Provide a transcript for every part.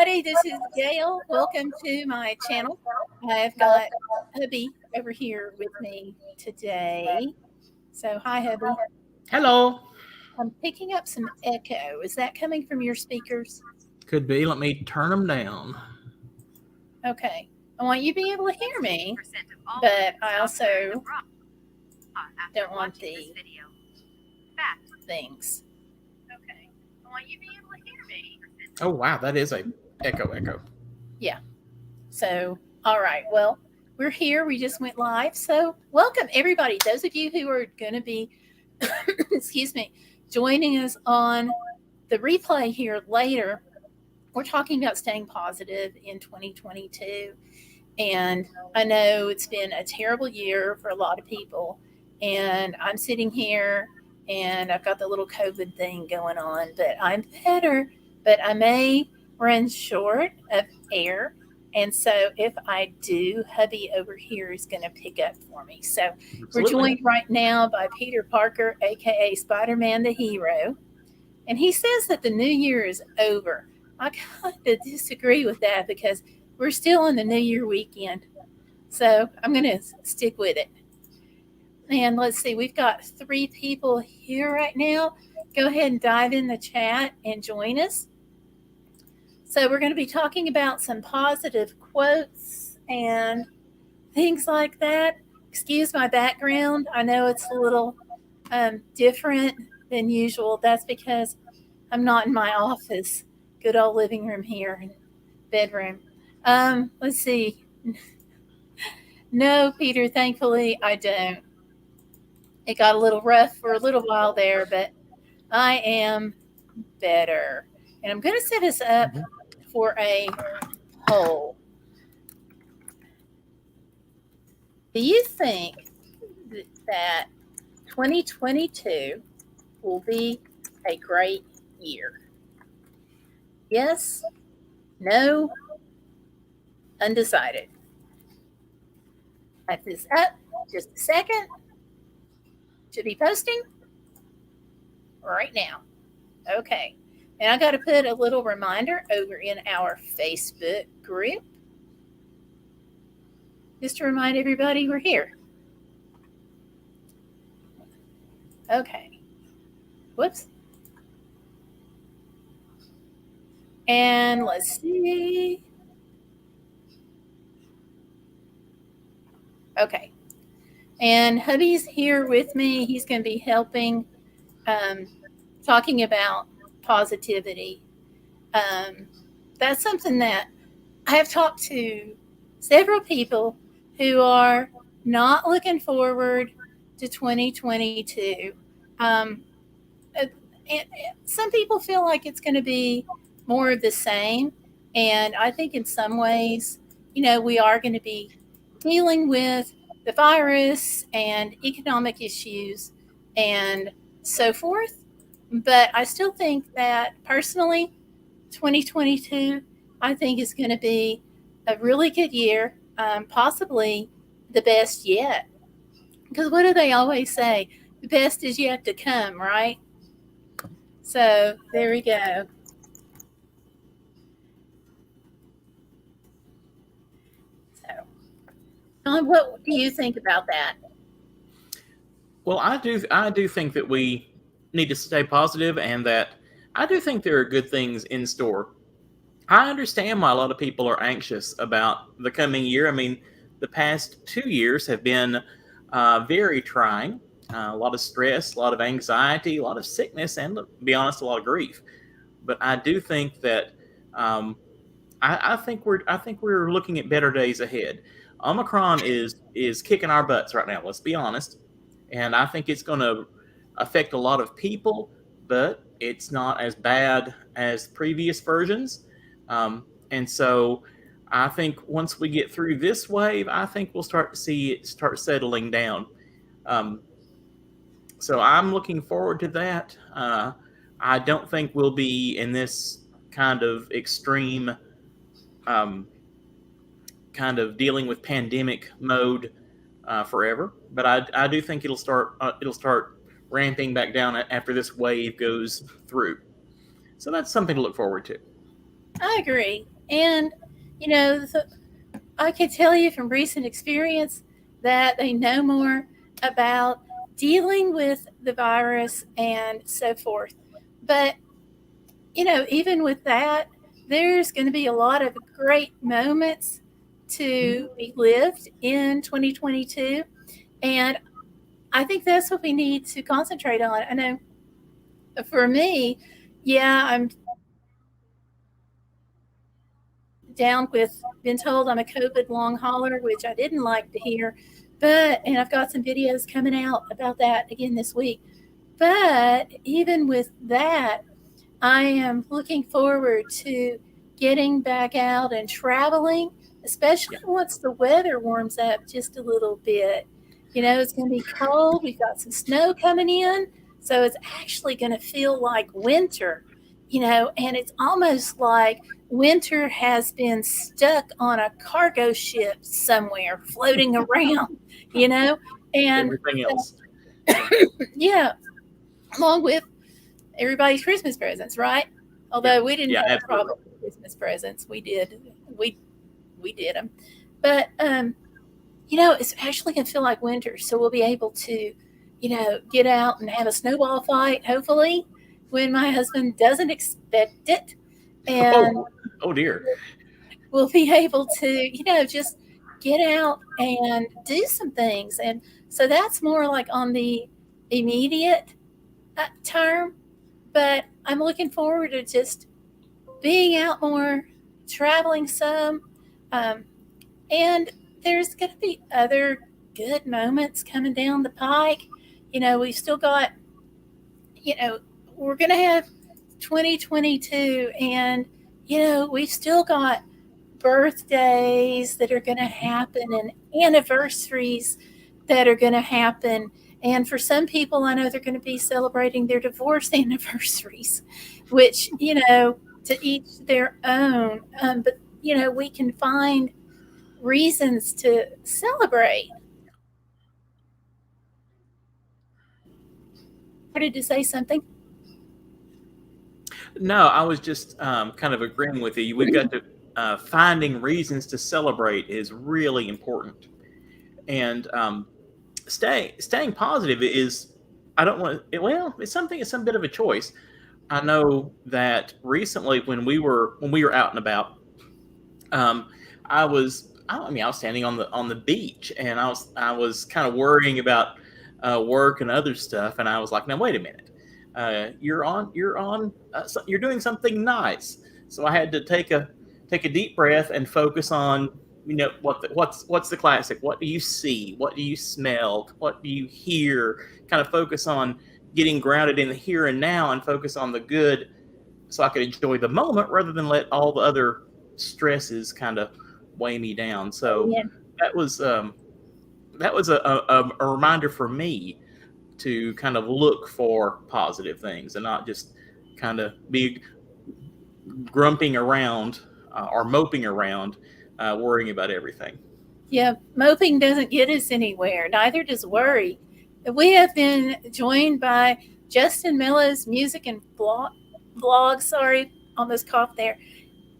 everybody. This is Gayle. Welcome to my channel. I've got hubby over here with me today. So, hi, hubby. Hello. I'm picking up some echo. Is that coming from your speakers? Could be. Let me turn them down. Okay. I want you to be able to hear me, but I also don't want the things. Okay. I want you to be able to hear me. Oh, wow. That is a echo. Yeah. So, all right. Well, we're here. We just went live. So, welcome everybody. Those of you who are going to be, excuse me, joining us on the replay here later. We're talking about staying positive in 2022. And I know it's been a terrible year for a lot of people. And I'm sitting here and I've got the little COVID thing going on, but I'm better. But I may run short of air. And so if I do, hubby over here is going to pick up for me. So we're joined right now by Peter Parker, aka Spider-Man the Hero. And he says that the new year is over. I kind of disagree with that because we're still on the New Year weekend. So I'm going to stick with it. And let's see, we've got 3 people here right now. Go ahead and dive in the chat and join us. So we're going to be talking about some positive quotes and things like that. Excuse my background. I know it's a little different than usual. That's because I'm not in my office. Good old living room here and bedroom. Let's see. No, Peter, thankfully I don't. It got a little rough for a little while there, but I am better. And I'm going to set us up for a poll. Do you think that 2022 will be a great year? Yes? No? Undecided. Type this up just a second. Should be posting right now. Okay. And I got to put a little reminder over in our Facebook group. Just to remind everybody we're here. Okay. Whoops. And let's see. Okay. And hubby's here with me. He's going to be helping, talking about positivity. That's something that I have talked to several people who are not looking forward to 2022. And some people feel like it's going to be more of the same. And I think in some ways, we are going to be dealing with the virus and economic issues and so forth. But I still think that personally, 2022, I think is going to be a really good year, possibly the best yet. Because what do they always say? The best is yet to come, right? So there we go. So, John, what do you think about that? Well, I do think that we need to stay positive, and that I do think there are good things in store. I understand why a lot of people are anxious about the coming year. I mean, the past 2 years have been very trying. A lot of stress, a lot of anxiety, a lot of sickness, and to be honest, a lot of grief. But I do think that I think we're looking at better days ahead. Omicron is kicking our butts right now. Let's be honest, and I think it's going to affect a lot of people, but it's not as bad as previous versions. And so I think once we get through this wave, I think we'll start to see it start settling down. So I'm looking forward to that. I don't think we'll be in this kind of extreme kind of dealing with pandemic mode forever, but I do think it'll start ramping back down after this wave goes through. So that's something to look forward to. I agree. And, you know, I can tell you from recent experience that they know more about dealing with the virus and so forth. But, even with that, there's going to be a lot of great moments to be lived in 2022. And I think that's what we need to concentrate on. I know for me, yeah, I'm down with been told I'm a COVID long hauler, which I didn't like to hear. And I've got some videos coming out about that again this week. But even with that, I am looking forward to getting back out and traveling, especially Yeah. once the weather warms up just a little bit. It's going to be cold. We've got some snow coming in. So it's actually going to feel like winter, and it's almost like winter has been stuck on a cargo ship somewhere floating around, you know, and Everything else. Yeah. yeah, along with everybody's Christmas presents, right? Yeah. Although we didn't Yeah. have a Absolutely. problem with Christmas presents, we we did them, but it's actually gonna feel like winter, so we'll be able to, get out and have a snowball fight, hopefully, when my husband doesn't expect it, and Oh. Oh dear. we'll be able to, just get out and do some things, and so that's more like on the immediate term. But I'm looking forward to just being out more, traveling some, um, and there's going to be other good moments coming down the pike. We've still got, you know, we're going to have 2022, and we've still got birthdays that are going to happen and anniversaries that are going to happen. And for some people, I know they're going to be celebrating their divorce anniversaries, which, to each their own. But, we can find reasons to celebrate. Wanted to say something? No, I was just kind of agreeing with you. We've got to finding reasons to celebrate is really important, and staying positive is. I don't want. Well, it's something. It's some bit of a choice. I know that recently when we were out and about, um, I was standing on the beach, and I was kind of worrying about work and other stuff, and I was like, now wait a minute, you're doing something nice. So I had to take a deep breath and focus on what's the classic. What do you see? What do you smell? What do you hear? Kind of focus on getting grounded in the here and now, and focus on the good, so I could enjoy the moment rather than let all the other stresses kind of weigh me down. So Yeah. that was um, that was a reminder for me to kind of look for positive things and not just kind of be grumping around or moping around, worrying about everything. Yeah, moping doesn't get us anywhere. Neither does worry. We have been joined by Justin Mellow's music and blog. Sorry, almost coughed there.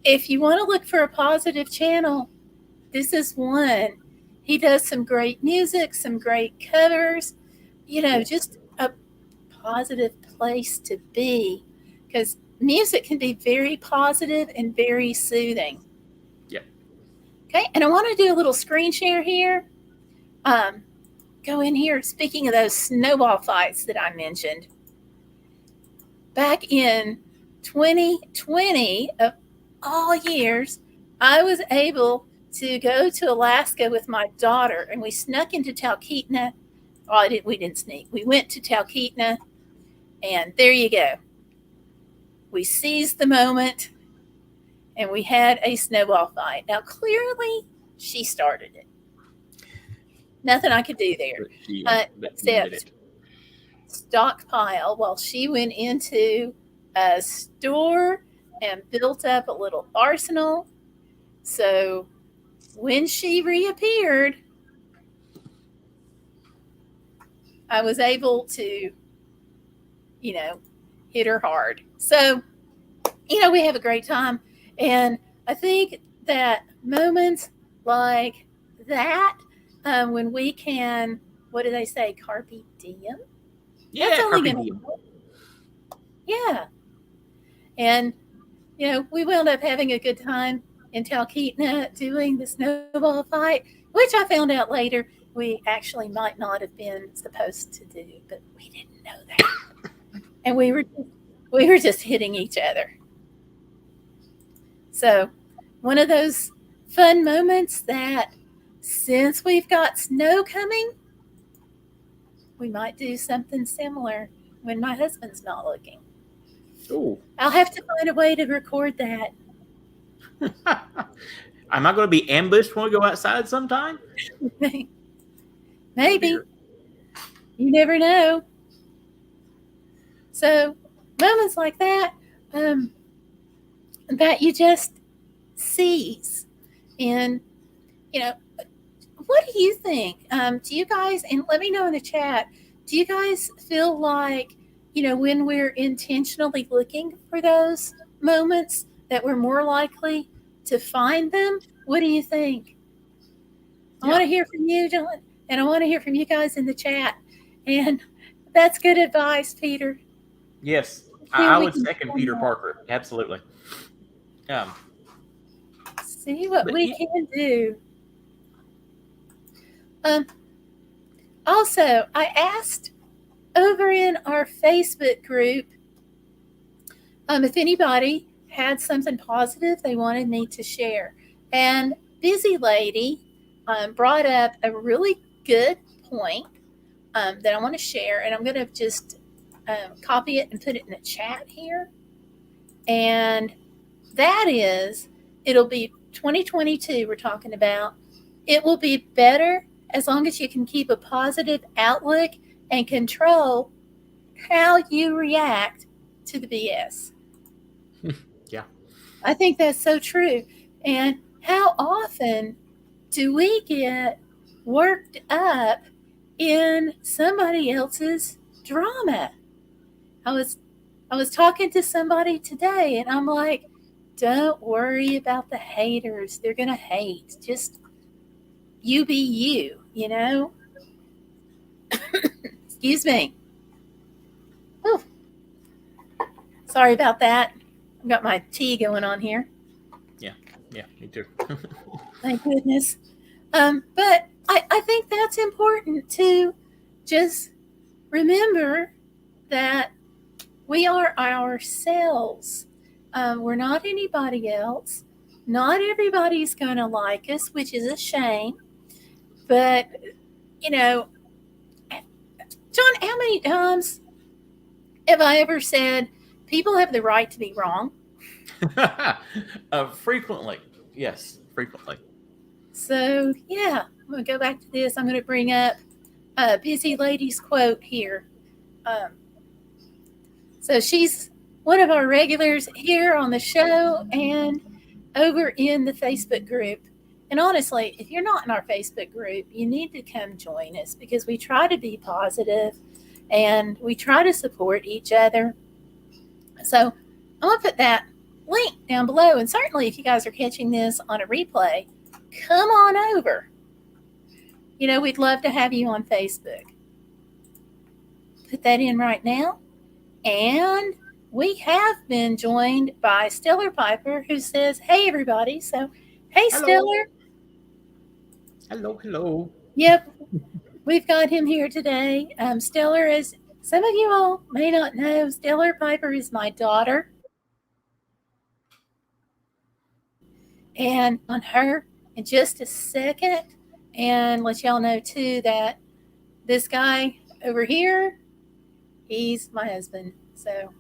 If you want to look for a positive channel, this is one. He does some great music, some great covers, just a positive place to be, because music can be very positive and very soothing. Yeah. Okay, and I want to do a little screen share here. Um, Go in here. Speaking of those snowball fights that I mentioned, back in 2020, of all years, I was able to go to Alaska with my daughter, and we snuck into Talkeetna. Well, we didn't sneak. We went to Talkeetna, and there you go. We seized the moment, and we had a snowball fight. Now, clearly, she started it. Nothing I could do there, But she ended except it. stockpile while she went into a store and built up a little arsenal. So when she reappeared, I was able to, you know, hit her hard. So, we have a great time. And I think that moments like that, when we can, what do they say, carpe diem? That's Yeah, only carpe going to, diem. yeah. And, we wound up having a good time in Talkeetna doing the snowball fight, which I found out later we actually might not have been supposed to do, but we didn't know that. And we were just hitting each other. So, one of those fun moments that since we've got snow coming, we might do something similar when my husband's not looking. Ooh. I'll have to find a way to record that. Am I going to be ambushed when we go outside sometime? Oh Maybe. dear. You never know. So, moments like um, that you just seize. And, you know, what do you think? Do you guys, and let me know in the chat, do you guys feel like, when we're intentionally looking for those moments that we're more likely to find them? What do you think? I Yeah. want to hear from you, John, and I want to hear from you guys in the chat. And that's good advice, Peter. Yes. See what I we would can second find Peter out. Parker. Absolutely. Um, See what but we yeah, can do. Um, Also, I asked over in our Facebook group if anybody had something positive they wanted me to share. And Busy Lady brought up a really good point that I want to share, and I'm going to just copy it and put it in the chat here. And that is, it'll be 2022, we're talking about. It will be better as long as you can keep a positive outlook and control how you react to the BS. yeah. I think that's so true. And how often do we get worked up in somebody else's drama? I was I was talking to somebody today and I'm like, don't worry about the haters. They're going to hate. Just you be you. Excuse me. Oh, sorry about that. I've got my tea going on here. Yeah. Yeah. Me too. Thank goodness. But I think that's important to just remember that we are ourselves. We're not anybody else. Not everybody's going to like us, which is a shame. But, you know, John, how many times have I ever said people have the right to be wrong? Frequently. Yes. Frequently. So, yeah, I'm going to go back to this. I'm going to bring up Busy Lady's quote here. Um, so she's one of our regulars here on the show and over in the Facebook group. And honestly, if you're not in our Facebook group, you need to come join us because we try to be positive and we try to support each other. So I'm going to put that link down below. And certainly, if you guys are catching this on a replay, come on over. We'd love to have you on Facebook. Put that in right now. And we have been joined by Stellar Piper, who says, hey, everybody. So, hey, Hello. Stellar. Hello. Hello. Yep, we've got him here today. Stellar, as some of you all may not know, Stellar Piper is my daughter. And on her in just a second, and let y'all know too that this guy over here, he's my husband. So,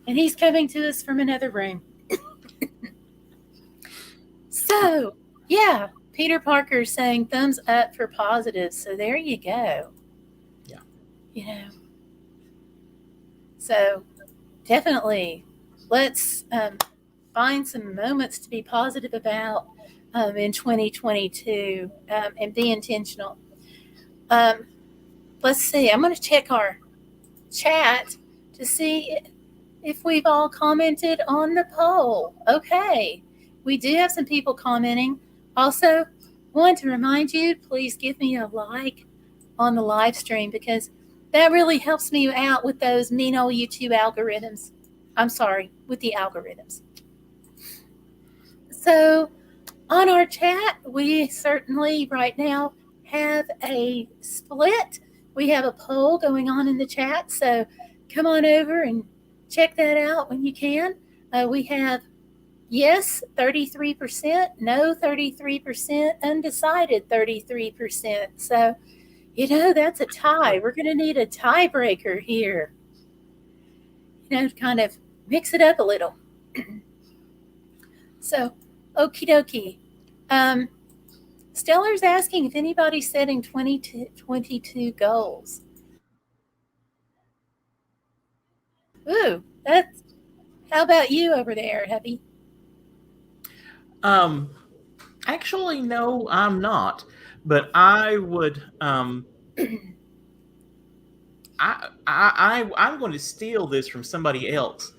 and he's coming to us from another room. So, yeah, Peter Parker saying thumbs up for positive. So there you go. Yeah. You know, so definitely let's find some moments to be positive about in 2022 and be intentional. Um, let's see, I'm going to check our chat to see if we've all commented on the poll. Okay. We do have some people commenting. Also, want to remind you, please give me a like on the live stream because that really helps me out with those mean old YouTube algorithms. I'm sorry, with the algorithms. So, on our chat, we certainly right now have a split. We have a poll going on in the chat, so come on over and check that out when you can. We have yes 33%, no 33%, undecided 33%. So, that's a tie. We're going to need a tiebreaker here, to kind of mix it up a little. So, okie dokie. Stellar's asking if anybody's setting 2022 goals. Ooh, that's. How about you over there, Heavy? Actually, no, I'm not. But I would. I'm going to steal this from somebody else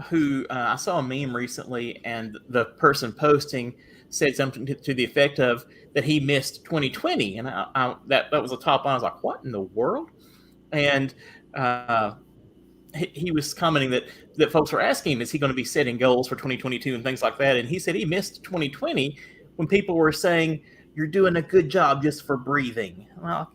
who I saw a meme recently, and the person posting said something to the effect of that he missed 2020, and that was a top line. I was like, what in the world? And he was commenting that folks were asking him, is he going to be setting goals for 2022 and things like that? And he said he missed 2020 when people were saying, you're doing a good job just for breathing. Well,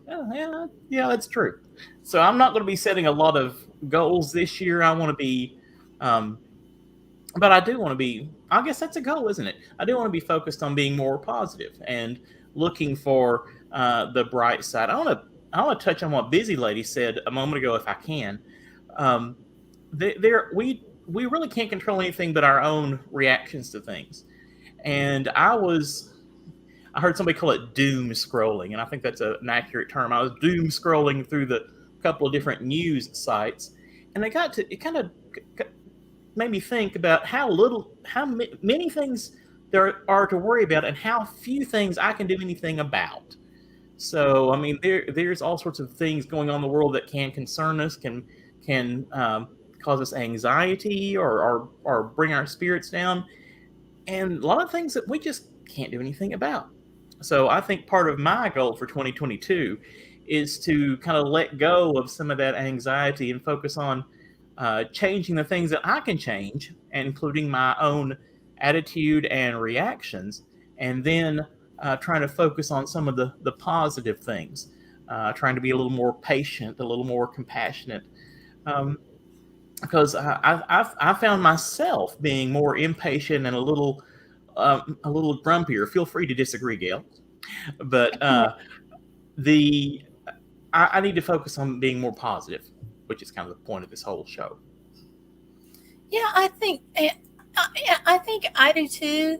yeah, that's true. So I'm not going to be setting a lot of goals this year. I want to be, but I do want to be, I guess that's a goal, isn't it? I do want to be focused on being more positive and looking for the bright side. I want to touch on what Busy Lady said a moment ago, if I can. We really can't control anything but our own reactions to things. And I heard somebody call it doom scrolling, and I think that's an accurate term. I was doom scrolling through the couple of different news sites, and it kind of made me think about how many things there are to worry about, and how few things I can do anything about. So, I mean, there's all sorts of things going on in the world that can concern us, can cause us anxiety or bring our spirits down, and a lot of things that we just can't do anything about. So I think part of my goal for 2022 is to kind of let go of some of that anxiety and focus on changing the things that I can change, including my own attitude and reactions, and then trying to focus on some of the positive things, trying to be a little more patient, a little more compassionate. Because I found myself being more impatient and a little grumpier. Feel free to disagree, Gayle, but I need to focus on being more positive, which is kind of the point of this whole show. Yeah, I think I do too.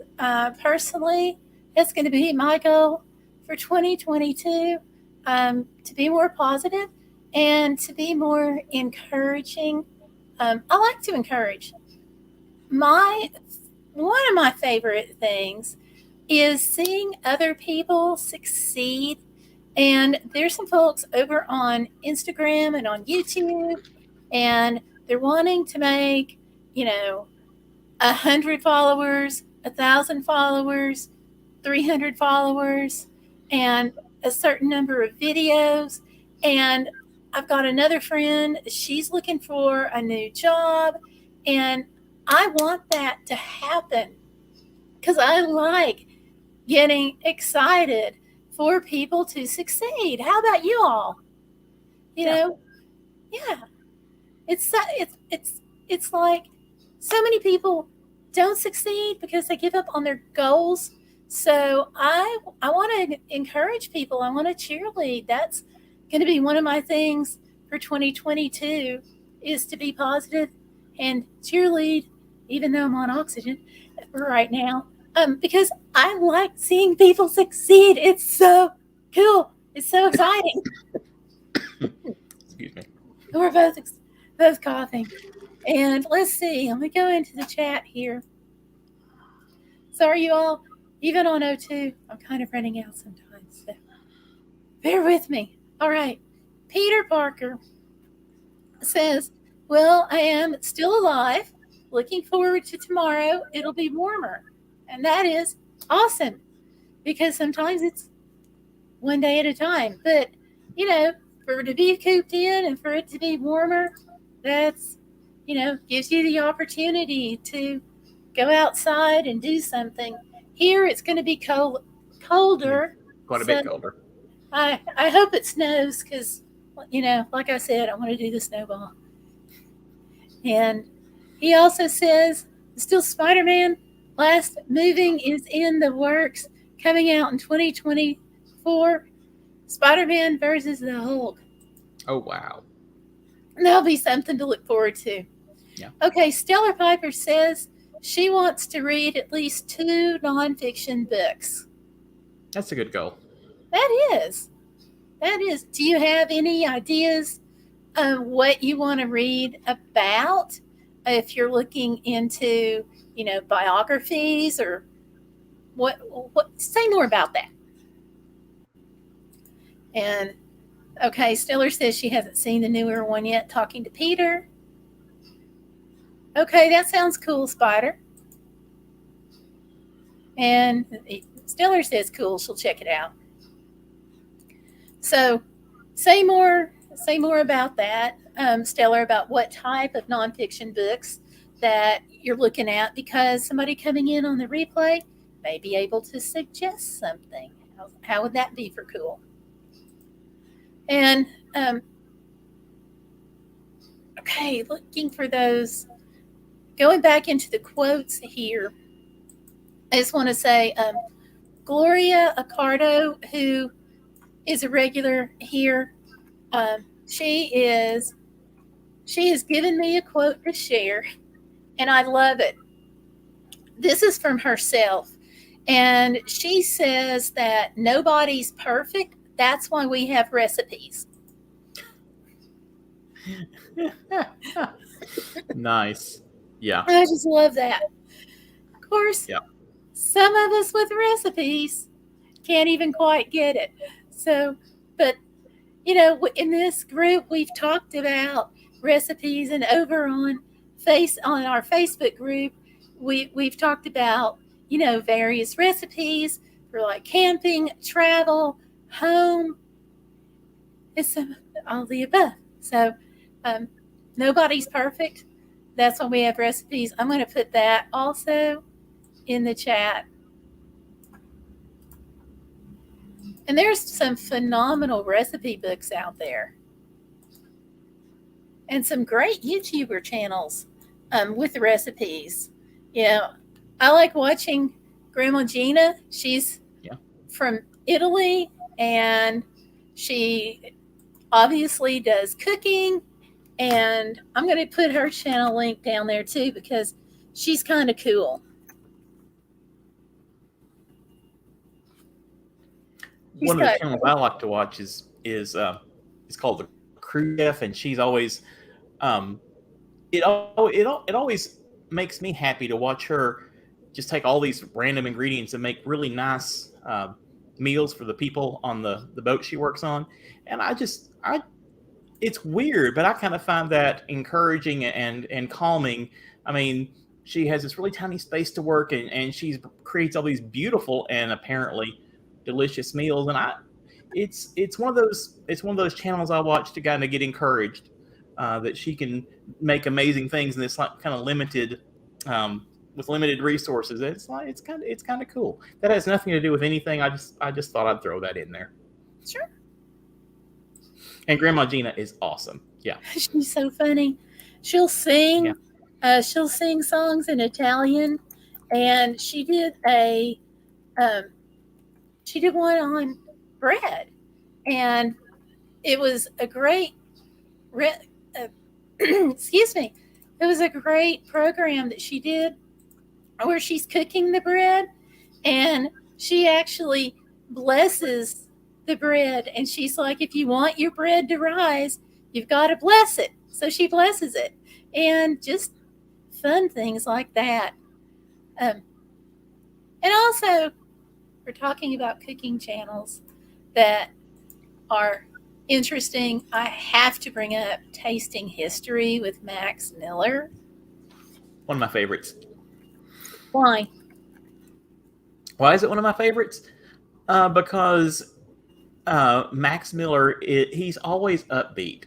Personally, it's going to be my goal for 2022 to be more positive and to be more encouraging. I like to encourage. One of my favorite things is seeing other people succeed. And there's some folks over on Instagram and on YouTube, and they're wanting to make, 100 followers, 1,000 followers, 300 followers, and a certain number of videos. And I've got another friend, she's looking for a new job, and I want that to happen because I like getting excited for people to succeed. How about you all? Yeah. It's like so many people don't succeed because they give up on their goals. So I want to encourage people. I want to cheerlead. That's going to be one of my things for 2022 is to be positive and cheerlead, even though I'm on oxygen right now. Because I like seeing people succeed. It's so cool. It's so exciting. Excuse me. We're both coughing. And let's see. Let me go into the chat here. Sorry, you all. Even on O2, I'm kind of running out sometimes. So bear with me. All right. Peter Parker says, well, I am still alive. Looking forward to tomorrow. It'll be warmer. And that is awesome because sometimes it's one day at a time. But, for it to be cooped in and for it to be warmer, that's, gives you the opportunity to go outside and do something. Here it's going to be Mm, colder. quite a So bit colder. I hope it snows because, like I said, I want to do the snowball. And he also says, still Spider Man last moving is in the works, coming out in 2024. Spider Man versus the Hulk. Oh wow. That'll be something to look forward to. Yeah, Okay, Stellar Piper says she wants to read at least 2 nonfiction books. that's a good goal. That is. That is. Do you have any ideas of what you want to read about? If you're looking into, biographies or what say more about that. And okay, Stiller says she hasn't seen the newer one yet, Talking to Peter. Okay, that sounds cool, Spider. And Stiller says cool, she'll check it out. So say more about that, Stellar, about what type of nonfiction books that you're looking at, because somebody coming in on the replay may be able to suggest something. How would that be for cool? And okay, looking for those. Going back into the quotes here, I just want to say Gloria Accardo, who is a regular here, um, she is she has given me a quote to share, and I love it. This is from herself, and she says that nobody's perfect. That's why we have recipes. Nice. Yeah. I just love that. Of course, Yeah. some of us with recipes can't even quite get it. So, but in this group, we've talked about recipes, and over on our Facebook group, we've talked about various recipes for like camping, travel, home, it's all the above. So, um, nobody's perfect. That's why we have recipes. I'm going to put that also in the chat. And there's some phenomenal recipe books out there, and some great YouTuber channels with recipes. Yeah, I like watching Grandma Gina. She's Yeah. from Italy, and she obviously does cooking. And I'm going to put her channel link down there too because she's kind of cool. She's One of the got channels I like to watch is it's called the Crew Chef, and she's always um it always makes me happy to watch her just take all these random ingredients and make really nice meals for the people on the boat she works on. And I it's weird, but I kind of find that encouraging and calming. I mean, she has this really tiny space to work, and she creates all these beautiful and apparently delicious meals. And it's one of those channels I watch to kind of get encouraged that she can make amazing things in this like kind of limited with limited resources. It's kind of cool. That has nothing to do with anything. I just thought I'd throw that in there. sure. And Grandma Gina is awesome. Yeah. She's so funny. She'll Yeah. sing. She'll sing songs in Italian, and um, she did one on bread, and it was a great uh, excuse me, it was a great program that she did where she's cooking the bread, and she actually blesses the bread, and she's like, if you want your bread to rise, you've got to bless it. So she blesses it, and just fun things like that. um, and also, we're talking about cooking channels that are interesting. I have to bring up Tasting History with Max Miller. One of my favorites. Why? Why is it one of my favorites? Because Max Miller, he's always upbeat.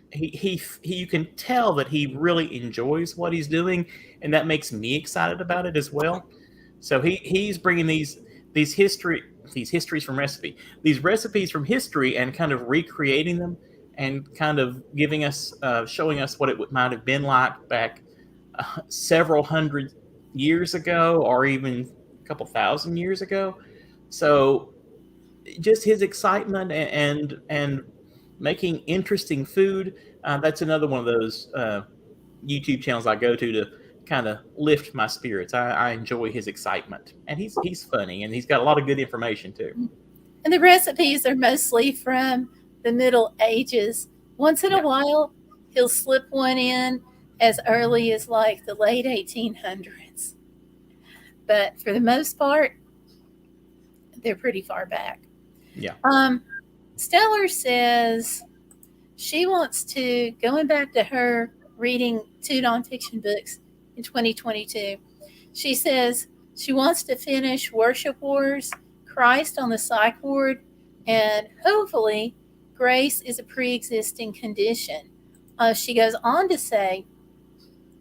You can tell that he really enjoys what he's doing, and that makes me excited about it as well. So he's bringing these history these histories from recipe these recipes from history and kind of recreating them and kind of giving us showing us what it might have been like back several hundred years ago or even a couple thousand years ago. So just his excitement and making interesting food. That's another one of those YouTube channels I go to kind of lift my spirits. I enjoy his excitement, and he's funny, and he's got a lot of good information too. And the recipes are mostly from the Middle Ages. Once in a Yeah, while, he'll slip one in as early as like the late 1800s. But for the most part, they're pretty far back. yeah. Um, Stellar says she wants to, going back to her reading two nonfiction books in 2022, she says she wants to finish Worship Wars, Christ on the Psych Ward, and hopefully Grace is a pre existing condition. She goes on to say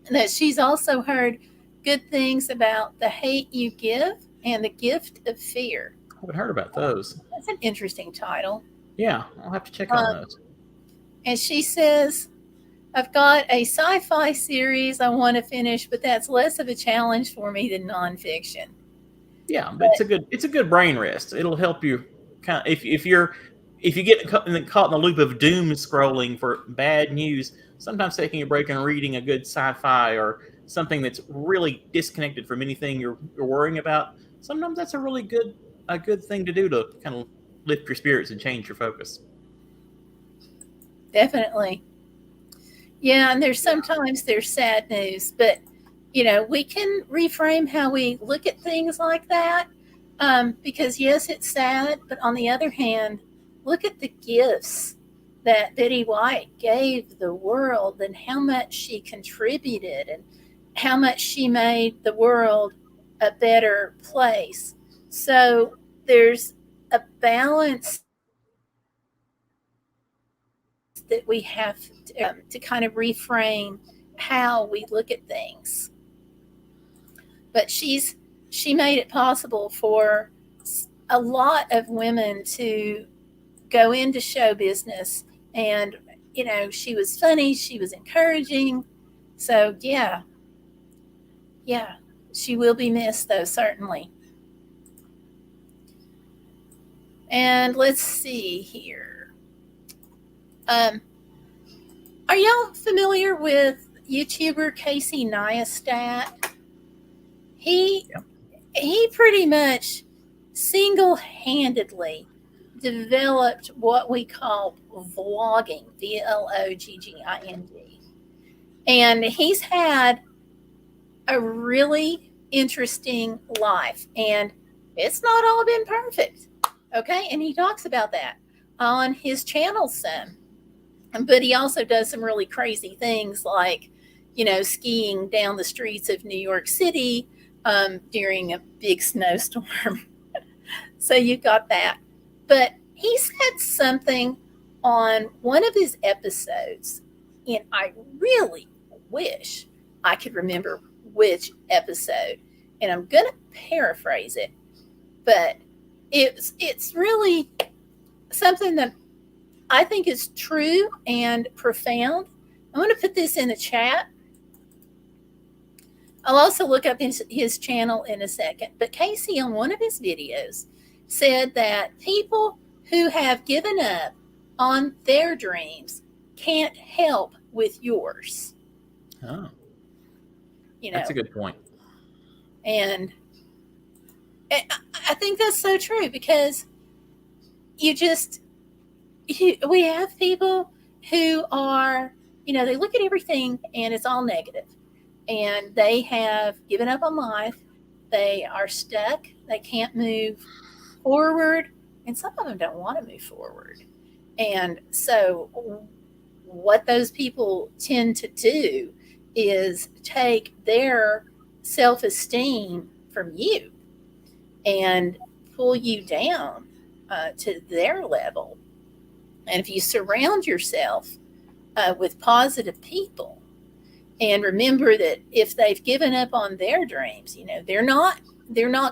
that she's also heard good things about The Hate You Give and The Gift of Fear. I haven't heard about those. That's an interesting title. Yeah, I'll have to check on Um, those. and she says, I've got a sci fi series I want to finish, but that's less of a challenge for me than nonfiction. Yeah, but But it's a good brain rest. It'll help you kind of if you get caught in the loop of doom scrolling for bad news. Sometimes taking a break and reading a good sci-fi or something that's really disconnected from anything you're worrying about. Sometimes that's a good thing to do to kind of lift your spirits and change your focus. definitely. Yeah, and there's sad news, but we can reframe how we look at things like that. Because yes, it's sad, but on the other hand, look at the gifts that Betty White gave the world and how much she contributed and how much she made the world a better place. So there's a balance that we have to kind of reframe how we look at things. But she made it possible for a lot of women to go into show business, and she was funny, she was encouraging. So yeah, she will be missed though, certainly. And let's see here. Um, are y'all familiar with YouTuber Casey Neistat? He Yeah. he pretty much single-handedly developed what we call vlogging, VLOGGIND. And he's had a really interesting life, and it's not all been perfect. Okay, and he talks about that on his channel some. But he also does some really crazy things like, skiing down the streets of New York City during a big snowstorm. So you got that. But he said something on one of his episodes, and I really wish I could remember which episode. And I'm going to paraphrase it, but it's really something that I think is true and profound. I'm going to put this in the chat. I'll also look up his channel in a second. But Casey, on one of his videos, said that people who have given up on their dreams can't help with yours. Oh, You know, that's a good point. and I think that's so true because you just we have people who are, they look at everything and it's all negative, and they have given up on life. They are stuck. They can't move forward, and some of them don't want to move forward. And so, what those people tend to do is take their self esteem from you and pull you down to their level. And if you surround yourself with positive people, and remember that if they've given up on their dreams, they're not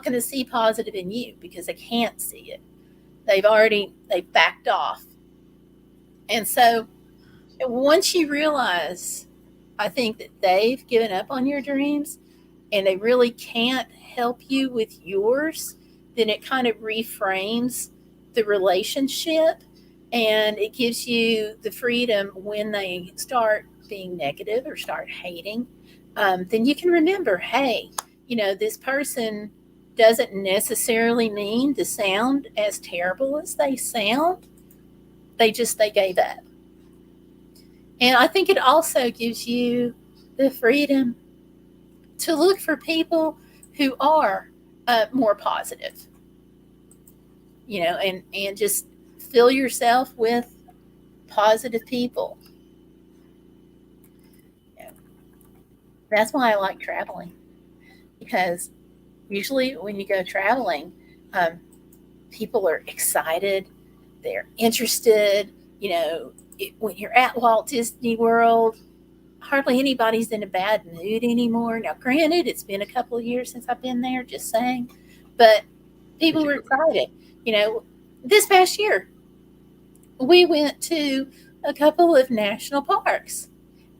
going to see positive in you because they can't see it. They've backed off. And so once you realize, I think that they've given up on your dreams and they really can't help you with yours, then it kind of reframes the relationship and it gives you the freedom when they start being negative or start hating. Then you can remember, hey, this person doesn't necessarily mean to sound as terrible as they sound. They gave up. And I think it also gives you the freedom to look for people who are more positive, and just fill yourself with positive people. You know, that's why I like traveling, because usually when you go traveling, um, people are excited, they're interested. When you're at Walt Disney World, hardly anybody's in a bad mood anymore. Now, granted, it's been a couple of years since I've been there, just saying, but people were excited. You know, this past year, we went to a couple of national parks,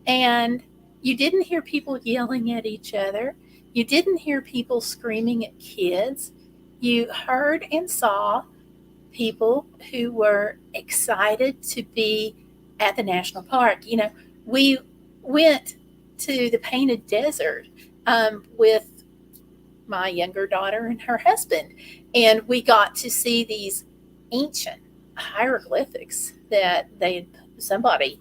and you didn't hear people yelling at each other. You didn't hear people screaming at kids. You heard and saw people who were excited to be at the national park. We went to the Painted Desert with my younger daughter and her husband, and we got to see these ancient hieroglyphics that somebody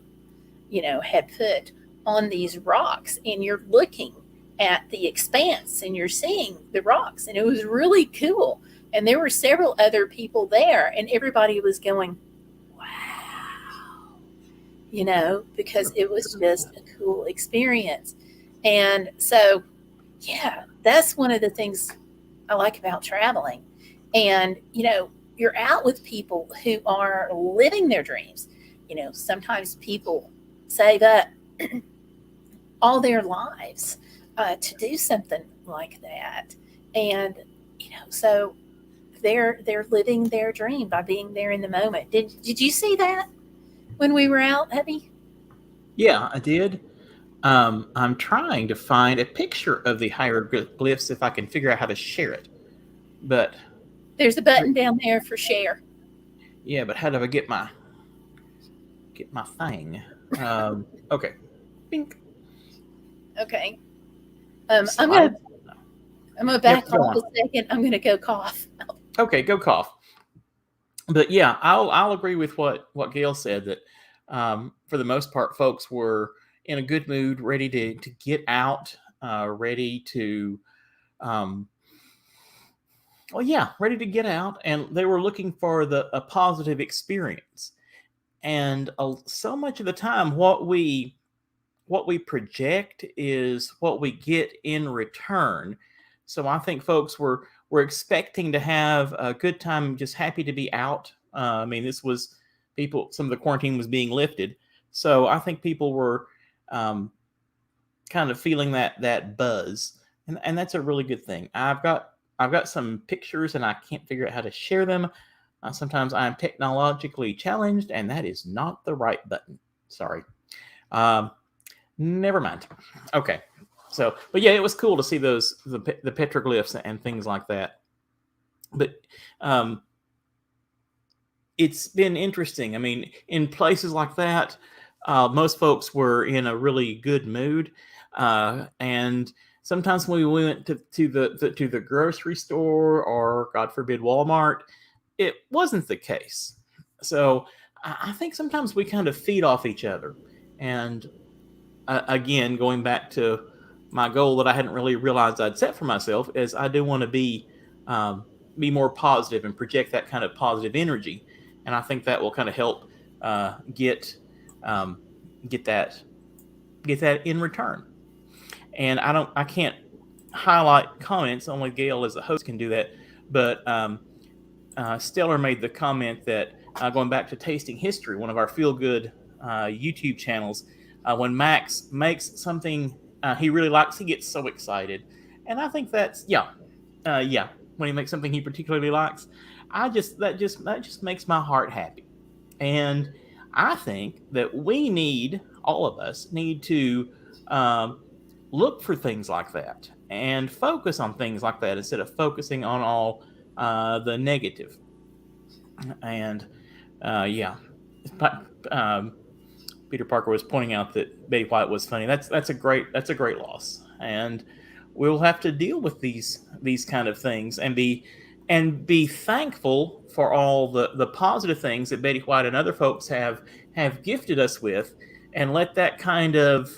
had put on these rocks, and you're looking at the expanse and you're seeing the rocks, and it was really cool. And there were several other people there, and everybody was going, wow, because it was just a cool experience. And so, yeah, that's one of the things I like about traveling. And, you're out with people who are living their dreams. Sometimes people save up all their lives to do something like that. And, so they're living their dream by being there in the moment. Did you see that when we were out, Hubby? Yeah, I did. I'm trying to find a picture of the hieroglyphs if I can figure out how to share it. But There's a button down there for share. yeah, but how do I get my thing? Okay. Bink. Okay. I'm gonna Slide. No. I'm gonna Yep. back Go off on. a second. I'm gonna go cough. Okay. Go cough. But yeah, I'll agree with what Gail said that for the most part, folks were in a good mood, ready to get out, ready to um, well, yeah, ready to get out, and they were looking for a positive experience. And so much of the time, what we project is what we get in return. So I think folks were expecting to have a good time, just happy to be out. I mean, this was people. Some of the quarantine was being lifted, so I think people were um, kind of feeling that buzz, and that's a really good thing. I've got some pictures, and I can't figure out how to share them. Sometimes I'm technologically challenged, and that is not the right button. Sorry. Um, Never mind. Okay. So, but yeah, it was cool to see the petroglyphs and things like that. But um, it's been interesting. I mean, in places like that, most folks were in a really good mood, and sometimes when we went to the grocery store or, God forbid, Walmart, it wasn't the case. So I think sometimes we kind of feed off each other, and again, going back to my goal that I hadn't really realized I'd set for myself is I do want to be more positive and project that kind of positive energy, and I think that will kind of help get um, get that get that in return. And I can't highlight comments. Only Gail as the host can do that. But Stellar made the comment that going back to Tasting History, one of our feel good YouTube channels, when Max makes something he really likes, he gets so excited, and I think that's yeah. When he makes something he particularly likes, that just makes my heart happy, and I think that all of us need to um, look for things like that and focus on things like that instead of focusing on all the negative. And yeah, um, Peter Parker was pointing out that Betty White was funny. That's a great loss, and we'll have to deal with these kind of things and be thankful for all the positive things that Betty White and other folks have gifted us with, and let that kind of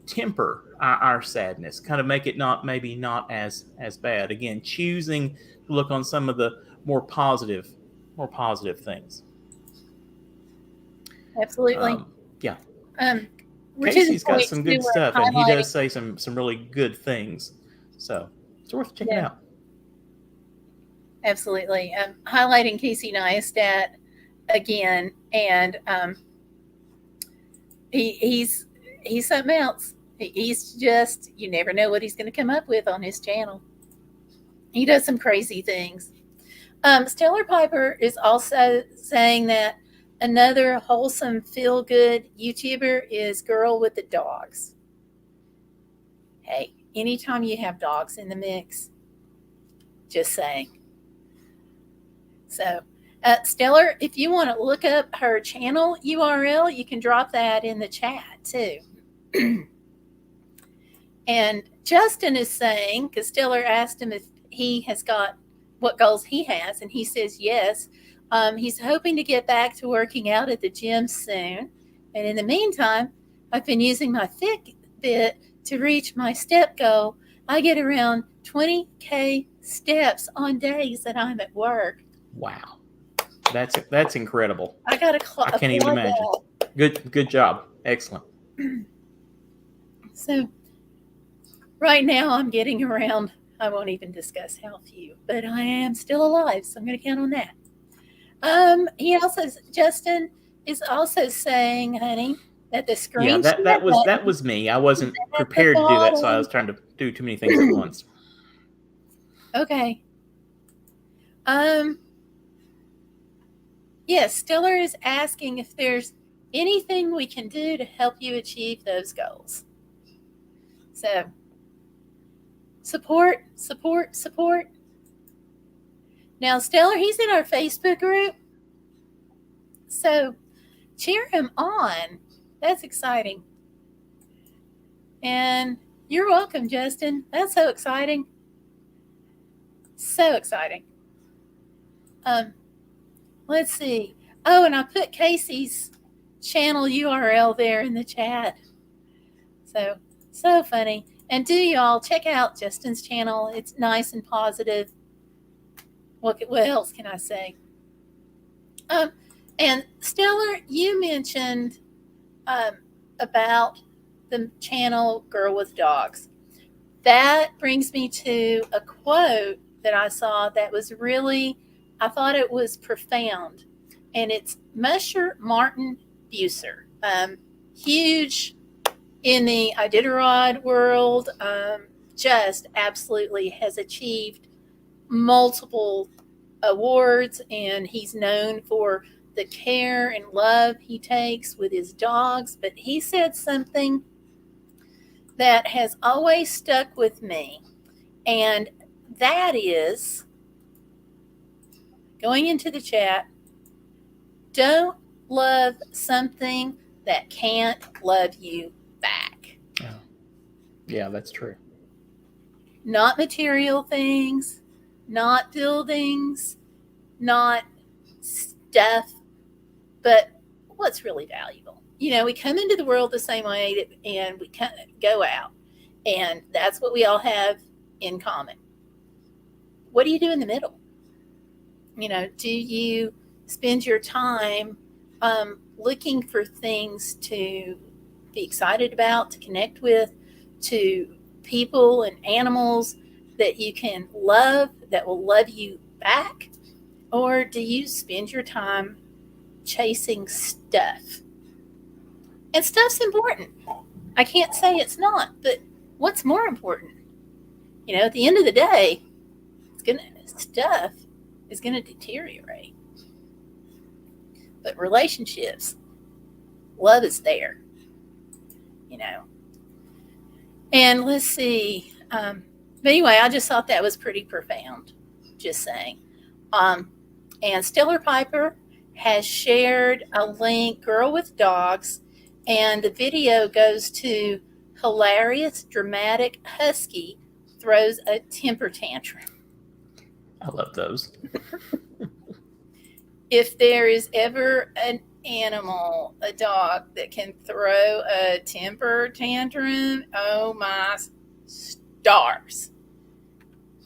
temper our sadness, kind of make it not maybe not as bad. Again, choosing to look on some of the more positive more positive things. Absolutely. Yeah, Um, we're to the Casey's got point some too good where stuff, and he highlighting. does say some really good things. So it's worth checking Yeah, out. absolutely. Highlighting Casey Neistat again, and he's something else. He's just, you never know what he's going to come up with on his channel. He does some crazy things. Stellar Piper is also saying that another wholesome, feel good YouTuber is Girl with the Dogs. Hey, anytime you have dogs in the mix, just saying. So, Stellar, if you want to look up her channel URL, you can drop that in the chat too. And Justin is saying, because Stellar asked him if he has got what goals he has, and he says yes. He's hoping to get back to working out at the gym soon. And in the meantime, I've been using my Fitbit to reach my step goal. I get around 20K steps on days that I'm at work. Wow, that's incredible. I got to I can't even applaud imagine. Good job. Excellent. that. So right now I'm getting around, I won't even discuss how few, but I am still alive, so I'm going to count on that. Justin is also saying, honey, that the Yeah, screen share that was me. I button wasn't at the prepared to do that, so I was bottom. trying to do too many things at once. Okay. Um, yes, Stiller is asking if there's anything we can do to help you achieve those goals. So, support, support, support. Now, Stellar, he's in our Facebook group. So, cheer him on. That's exciting. And you're welcome, Justin. That's so exciting. So exciting. Let's see. Oh, and I put Casey's channel URL there in the chat. So funny. And do y'all check out Justin's channel. It's nice and positive. What else can I say? And Stellar, you mentioned about the channel Girl with Dogs. That brings me to a quote that I saw that was really, I thought it was profound. And it's Musher Martin Bucer. Huge in the Iditarod world, just absolutely has achieved multiple awards, and he's known for the care and love he takes with his dogs. But he said something that has always stuck with me, and that is, going into the chat, don't love something that can't love you back. Oh. Yeah, that's true. Not material things, not buildings, not stuff, but what's really valuable. We come into the world the same way, and we go out, and that's what we all have in common. What do you do in the middle? Do you spend your time looking for things to be excited about, to connect with, to people and animals that you can love, that will love you back? Or do you spend your time chasing stuff? And stuff's important. I can't say it's not, but what's more important? At the end of the day, stuff is gonna deteriorate. But relationships, love is there. You know. And let's see. But anyway, I just thought that was pretty profound. Just saying. And Stellar Piper has shared a link, Girl with Dogs, and the video goes to hilarious, dramatic husky throws a temper tantrum. I love those. If there is ever an animal, a dog, that can throw a temper tantrum, oh my stars,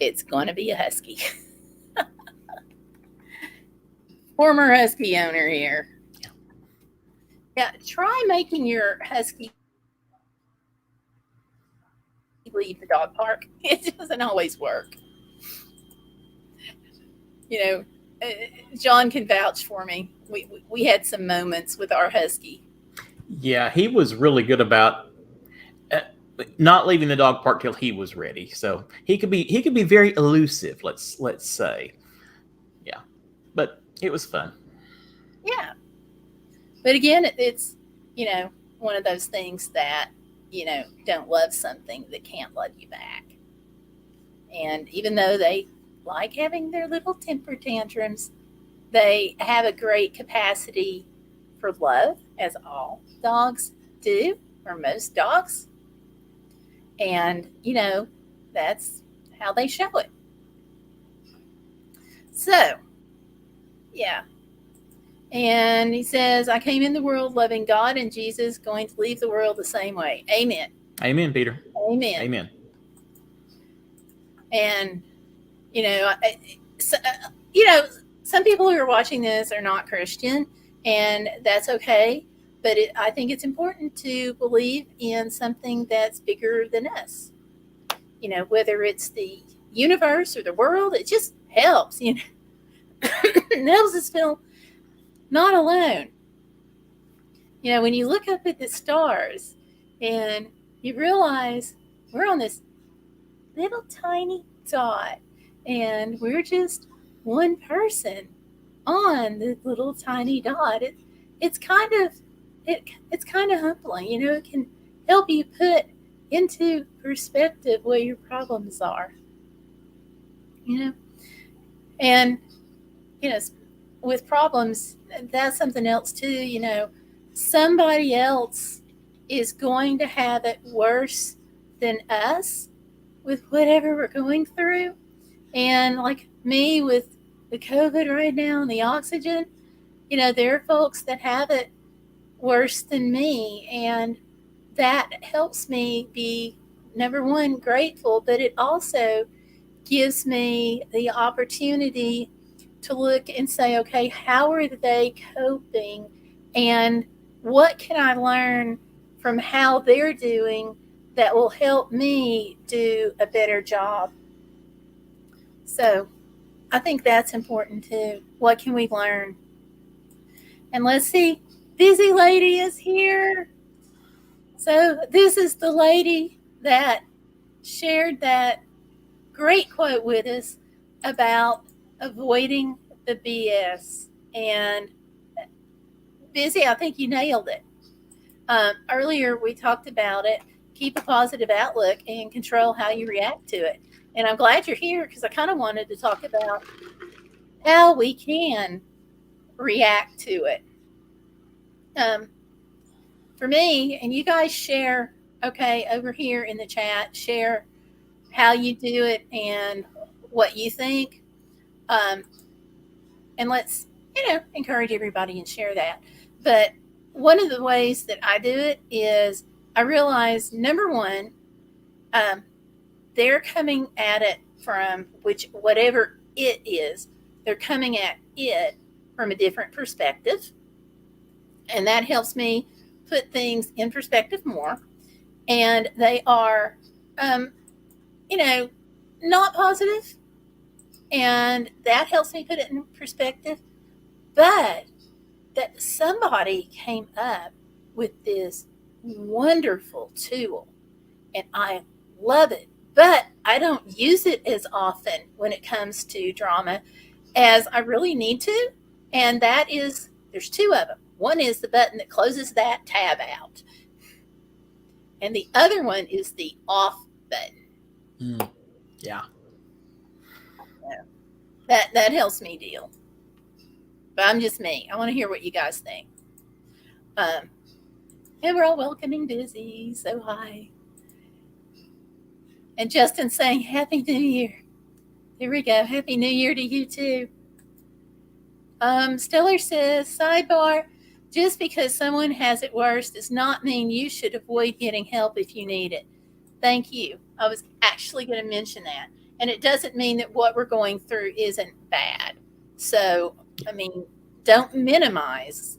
it's going to be a husky. Former husky owner here. Yeah, try making your husky leave the dog park. It doesn't always work. John can vouch for me. We had some moments with our husky. Yeah, he was really good about not leaving the dog park till he was ready. So he could be very elusive. Let's say, yeah, but it was fun. Yeah, but again, it's one of those things that don't love something that can't love you back. And even though they like having their little temper tantrums, they have a great capacity for love, as all dogs do, or most dogs. And, that's how they show it. So, yeah. And he says, I came in the world loving God and Jesus, going to leave the world the same way. Amen. Amen, Peter. Amen. Amen. And, some people who are watching this are not Christian, and that's okay. But I think it's important to believe in something that's bigger than us. Whether it's the universe or the world, it just helps. It helps us feel not alone. When you look up at the stars and you realize we're on this little tiny dot and we're just one person on the little tiny dot, it's kind of humbling. It can help you put into perspective what your problems are. And with problems, that's something else too. Somebody else is going to have it worse than us with whatever we're going through. And like me with the COVID right now and the oxygen, there are folks that have it worse than me. And that helps me be, number one, grateful, but it also gives me the opportunity to look and say, okay, how are they coping? And what can I learn from how they're doing that will help me do a better job? So I think that's important too. What can we learn? And let's see, Busy Lady is here. So this is the lady that shared that great quote with us about avoiding the BS. And Busy, I think you nailed it. Earlier we talked about it. Keep a positive outlook and control how you react to it. And I'm glad you're here because I kind of wanted to talk about how we can react to it. For me, and you guys share, okay, over here in the chat, share how you do it and what you think. And let's, encourage everybody and share that. But one of the ways that I do it is I realize, number one, they're coming at it from whatever it is, they're coming at it from a different perspective. And that helps me put things in perspective more. And they are, not positive, And that helps me put it in perspective. But that somebody came up with this wonderful tool, and I love it. But I don't use it as often when it comes to drama as I really need to. And that is, there's two of them. One is the button that closes that tab out, and the other one is the off button. Yeah. That helps me deal. But I'm just me. I want to hear what you guys think. And we're all welcoming Busy. So hi. And Justin saying Happy New Year. Here we go. Happy New Year to you too. Stellar says, sidebar, just because someone has it worse does not mean you should avoid getting help if you need it. Thank you. I was actually going to mention that. And it doesn't mean that what we're going through isn't bad. So, I mean, don't minimize.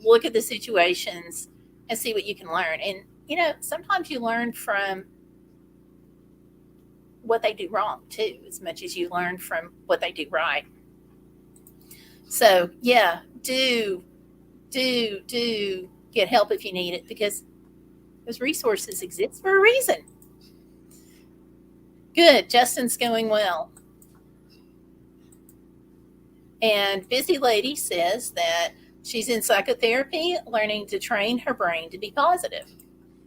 Look at the situations and see what you can learn. And, you know, sometimes you learn from what they do wrong too, as much as you learn from what they do right. So, yeah, do get help if you need it, because those resources exist for a reason. Good. Justin's going well. And Busy Lady says that she's in psychotherapy, learning to train her brain to be positive.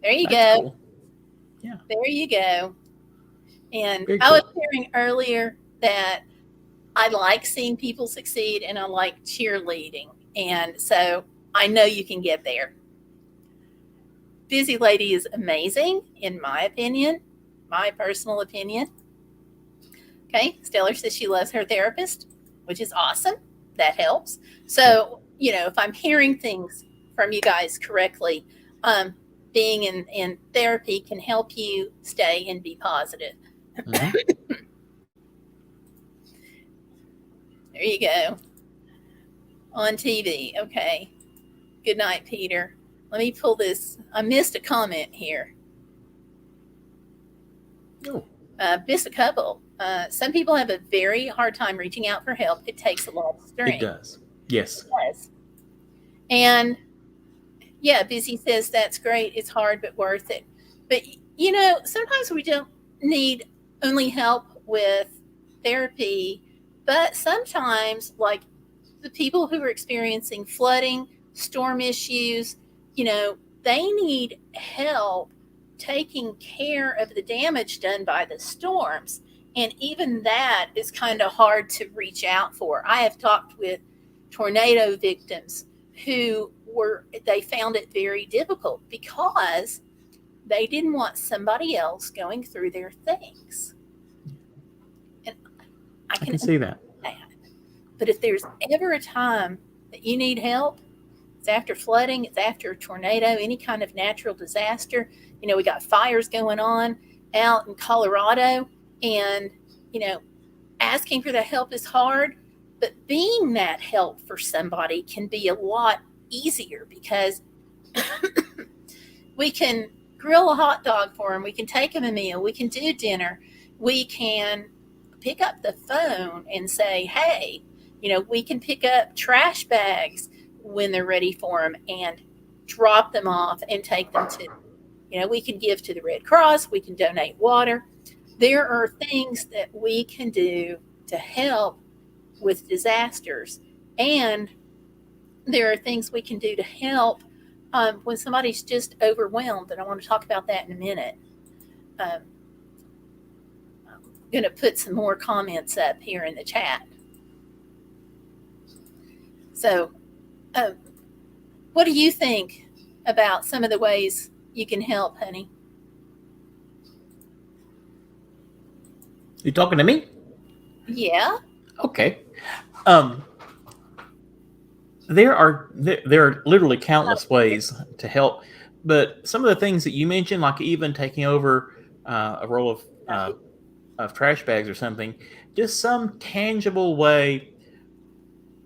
There you That's go. cool. Yeah. There you go. And Very I was cool. sharing earlier that I like seeing people succeed and I like cheerleading. And so I know you can get there. Busy Lady is amazing, in my opinion, my personal opinion. Okay, Stellar says she loves her therapist, which is awesome. That helps. So, you know, if I'm hearing things from you guys correctly, being in therapy can help you stay and be positive. Mm-hmm. There you go. On TV. Okay. Good night, Peter. Let me pull this. I missed a comment here. Oh. Missed a couple. Some people have a very hard time reaching out for help. It takes a lot of strength. It does. Yes. It does. And yeah, Busy says that's great. It's hard, but worth it. But, you know, sometimes we don't need only help with therapy, but sometimes, like the people who are experiencing flooding, storm issues, you know, they need help taking care of the damage done by the storms. And even that is kind of hard to reach out for. I have talked with tornado victims who they found it very difficult because they didn't want somebody else going through their things. And I can see that. But if there's ever a time that you need help, it's after flooding, it's after a tornado, any kind of natural disaster. You know, we got fires going on out in Colorado, and, you know, asking for that help is hard, but being that help for somebody can be a lot easier because we can grill a hot dog for them, we can take them a meal, we can do dinner, we can pick up the phone and say, hey, you know, we can pick up trash bags when they're ready for them and drop them off and take them to, you know, we can give to the Red Cross, we can donate water. There are things that we can do to help with disasters, and there are things we can do to help when somebody's just overwhelmed, and I want to talk about that in a minute. I'm going to put some more comments up here in the chat. So, what do you think about some of the ways you can help, honey? You talking to me? Yeah. Okay. There are literally countless ways to help, but some of the things that you mentioned, like even taking over a roll of trash bags or something, just some tangible way,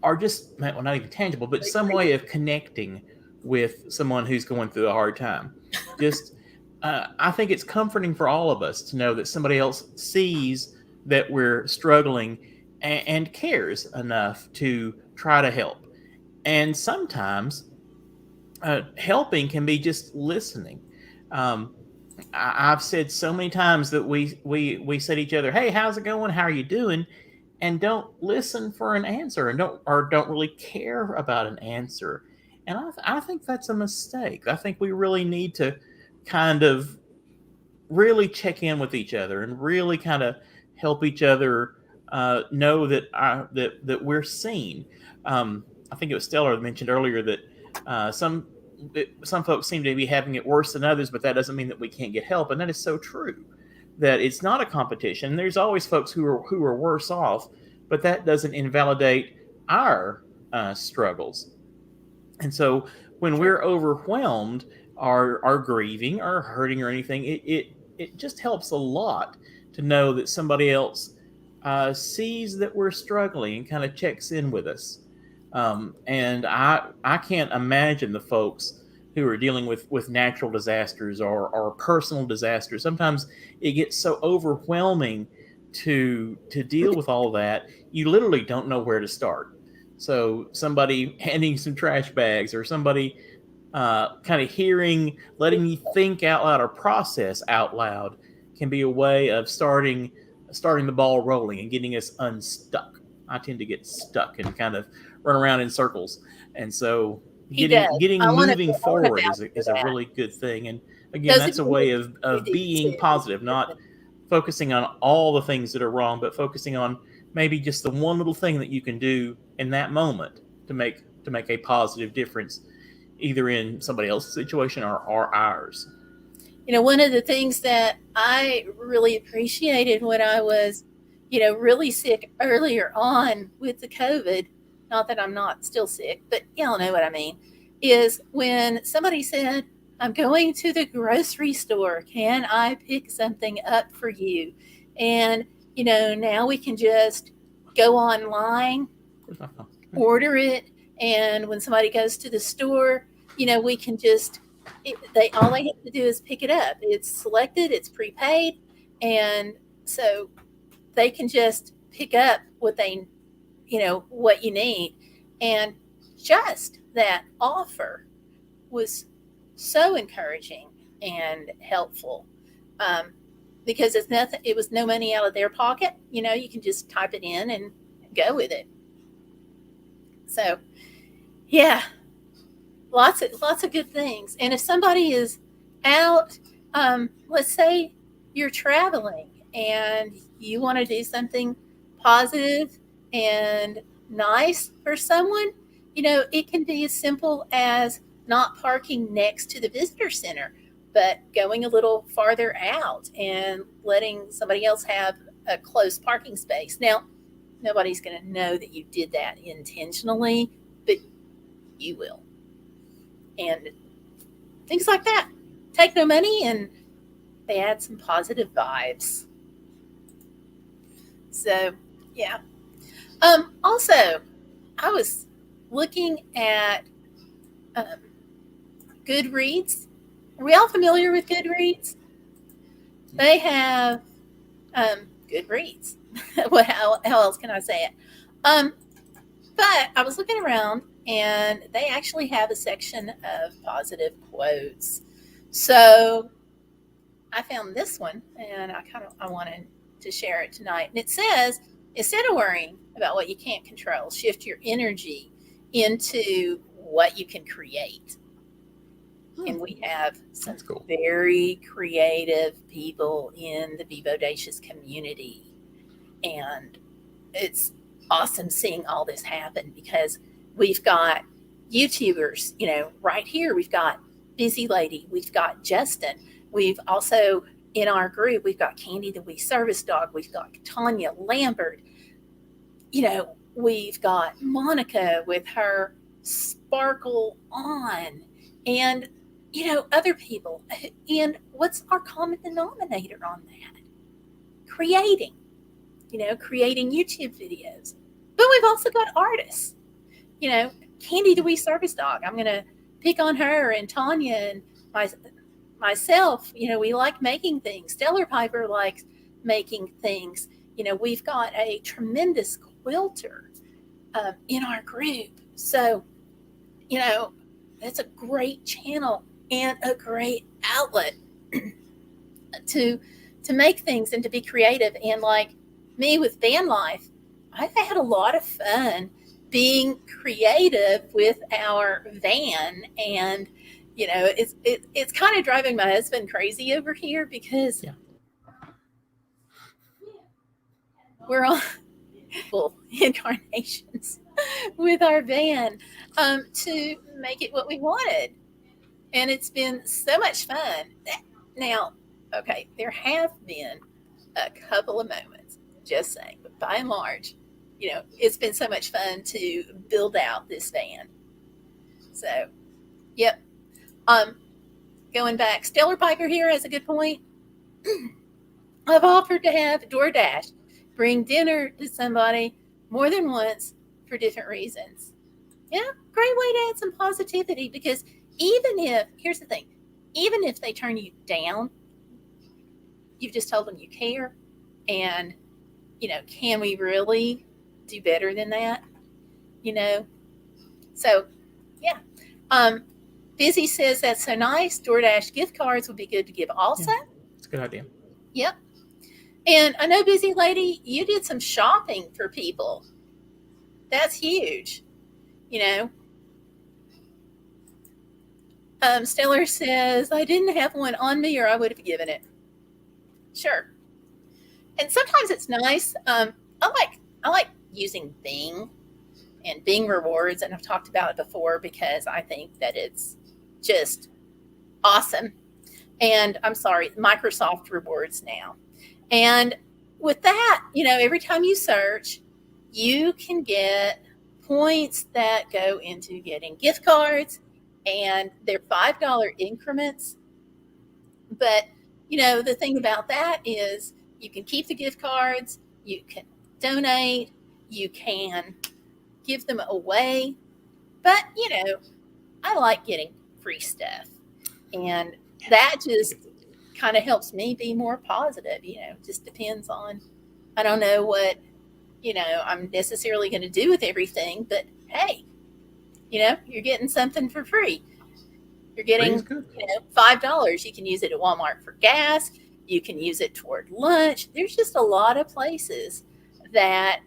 or just, well, not even tangible, but some way of connecting with someone who's going through a hard time. Just, I think it's comforting for all of us to know that somebody else sees that we're struggling and cares enough to try to help. And sometimes helping can be just listening. Um, I've said so many times that we say to each other, "Hey, how's it going? How are you doing?" and don't listen for an answer, and don't really care about an answer. And I think that's a mistake. I think we really need to kind of really check in with each other and really kind of help each other know that we're seen. I think it was Stellar that mentioned earlier that uh, some some folks seem to be having it worse than others, but that doesn't mean that we can't get help, and that is so true. That it's not a competition. There's always folks who are worse off, but that doesn't invalidate our struggles. And so when True. we're overwhelmed or grieving or hurting or anything, it just helps a lot to know that somebody else sees that we're struggling and kind of checks in with us. And I can't imagine the folks who are dealing with natural disasters or personal disasters. Sometimes it gets so overwhelming to deal with all that, you literally don't know where to start. So somebody handing some trash bags, or somebody kind of letting you think out loud or process out loud, can be a way of starting the ball rolling and getting us unstuck. I tend to get stuck and kind of run around in circles, and so He does. getting moving I want to forward vouch for is a that. really good thing. And again, Those of that's a you who way who of do being too. positive, not focusing on all the things that are wrong, but focusing on maybe just the one little thing that you can do in that moment to make a positive difference, either in somebody else's situation or ours. One of the things that I really appreciated when I was, really sick earlier on with the COVID, not that I'm not still sick, but y'all know what I mean, is when somebody said, I'm going to the grocery store. Can I pick something up for you? And, now we can just go online, Where's my phone? order it, and when somebody goes to the store, we can just they all they have to do is pick it up. It's selected, it's prepaid, and so they can just pick up what you need. And just that offer was so encouraging and helpful, um, because it's nothing. It was no money out of their pocket. You can just type it in and go with it. So yeah, lots of good things. And if somebody is out, let's say you're traveling and you want to do something positive and nice for someone, it can be as simple as not parking next to the visitor center, but going a little farther out and letting somebody else have a close parking space. Now, nobody's going to know that you did that intentionally, but you will. And things like that take no money, and they add some positive vibes. So, yeah. Also, I was looking at um, Goodreads. Are we all familiar with Goodreads? They have Goodreads. Well, how else can I say it? Um, but I was looking around, and they actually have a section of positive quotes. So I found this one, and I wanted to share it tonight. And it says, instead of worrying about what you can't control, shift your energy into what you can create. And we have some That's cool. very creative people in the Bodacious community. And it's awesome seeing all this happen, because we've got YouTubers, right here. We've got Busy Lady, we've got Justin, we've also in our group, we've got Candy the Wee Service Dog, we've got Tanya Lambert, we've got Monica with her sparkle on, and other people. And what's our common denominator on that? Creating, creating YouTube videos. But we've also got artists, Candy the Wee Service Dog. I'm going to pick on her, and Tanya and myself. We like making things. Stellar Piper likes making things. We've got a tremendous quilter in our group. So, you know, that's a great channel and a great outlet to make things and to be creative. And like me with van life, I've had a lot of fun being creative with our van. And it's kind of driving my husband crazy over here because we're all incarnations with our van to make it what we wanted. And it's been so much fun. Now, okay, there have been a couple of moments, just saying, but by and large, it's been so much fun to build out this van. So, yep. Going back, Stellar Piper here has a good point. I've offered to have DoorDash bring dinner to somebody more than once for different reasons. Yeah, great way to add some positivity because here's the thing, even if they turn you down, you've just told them you care. And, can we really do better than that? So, yeah. Busy says that's so nice. DoorDash gift cards would be good to give also. It's a good idea. Yep. And I know, Busy Lady, you did some shopping for people. That's huge. Stellar says, I didn't have one on me or I would have given it. Sure. And sometimes it's nice. I like using Bing and Bing rewards, and I've talked about it before because I think that it's just awesome. And I'm sorry, Microsoft rewards now. And with that, every time you search, you can get points that go into getting gift cards, and they're $5 increments. But, the thing about that is you can keep the gift cards, you can donate, you can give them away. But, I like getting free stuff. And that just kind of helps me be more positive. Just depends on, I don't know what, I'm necessarily going to do with everything, but hey, you're getting something for free. You're getting, $5. You can use it at Walmart for gas. You can use it toward lunch. There's just a lot of places that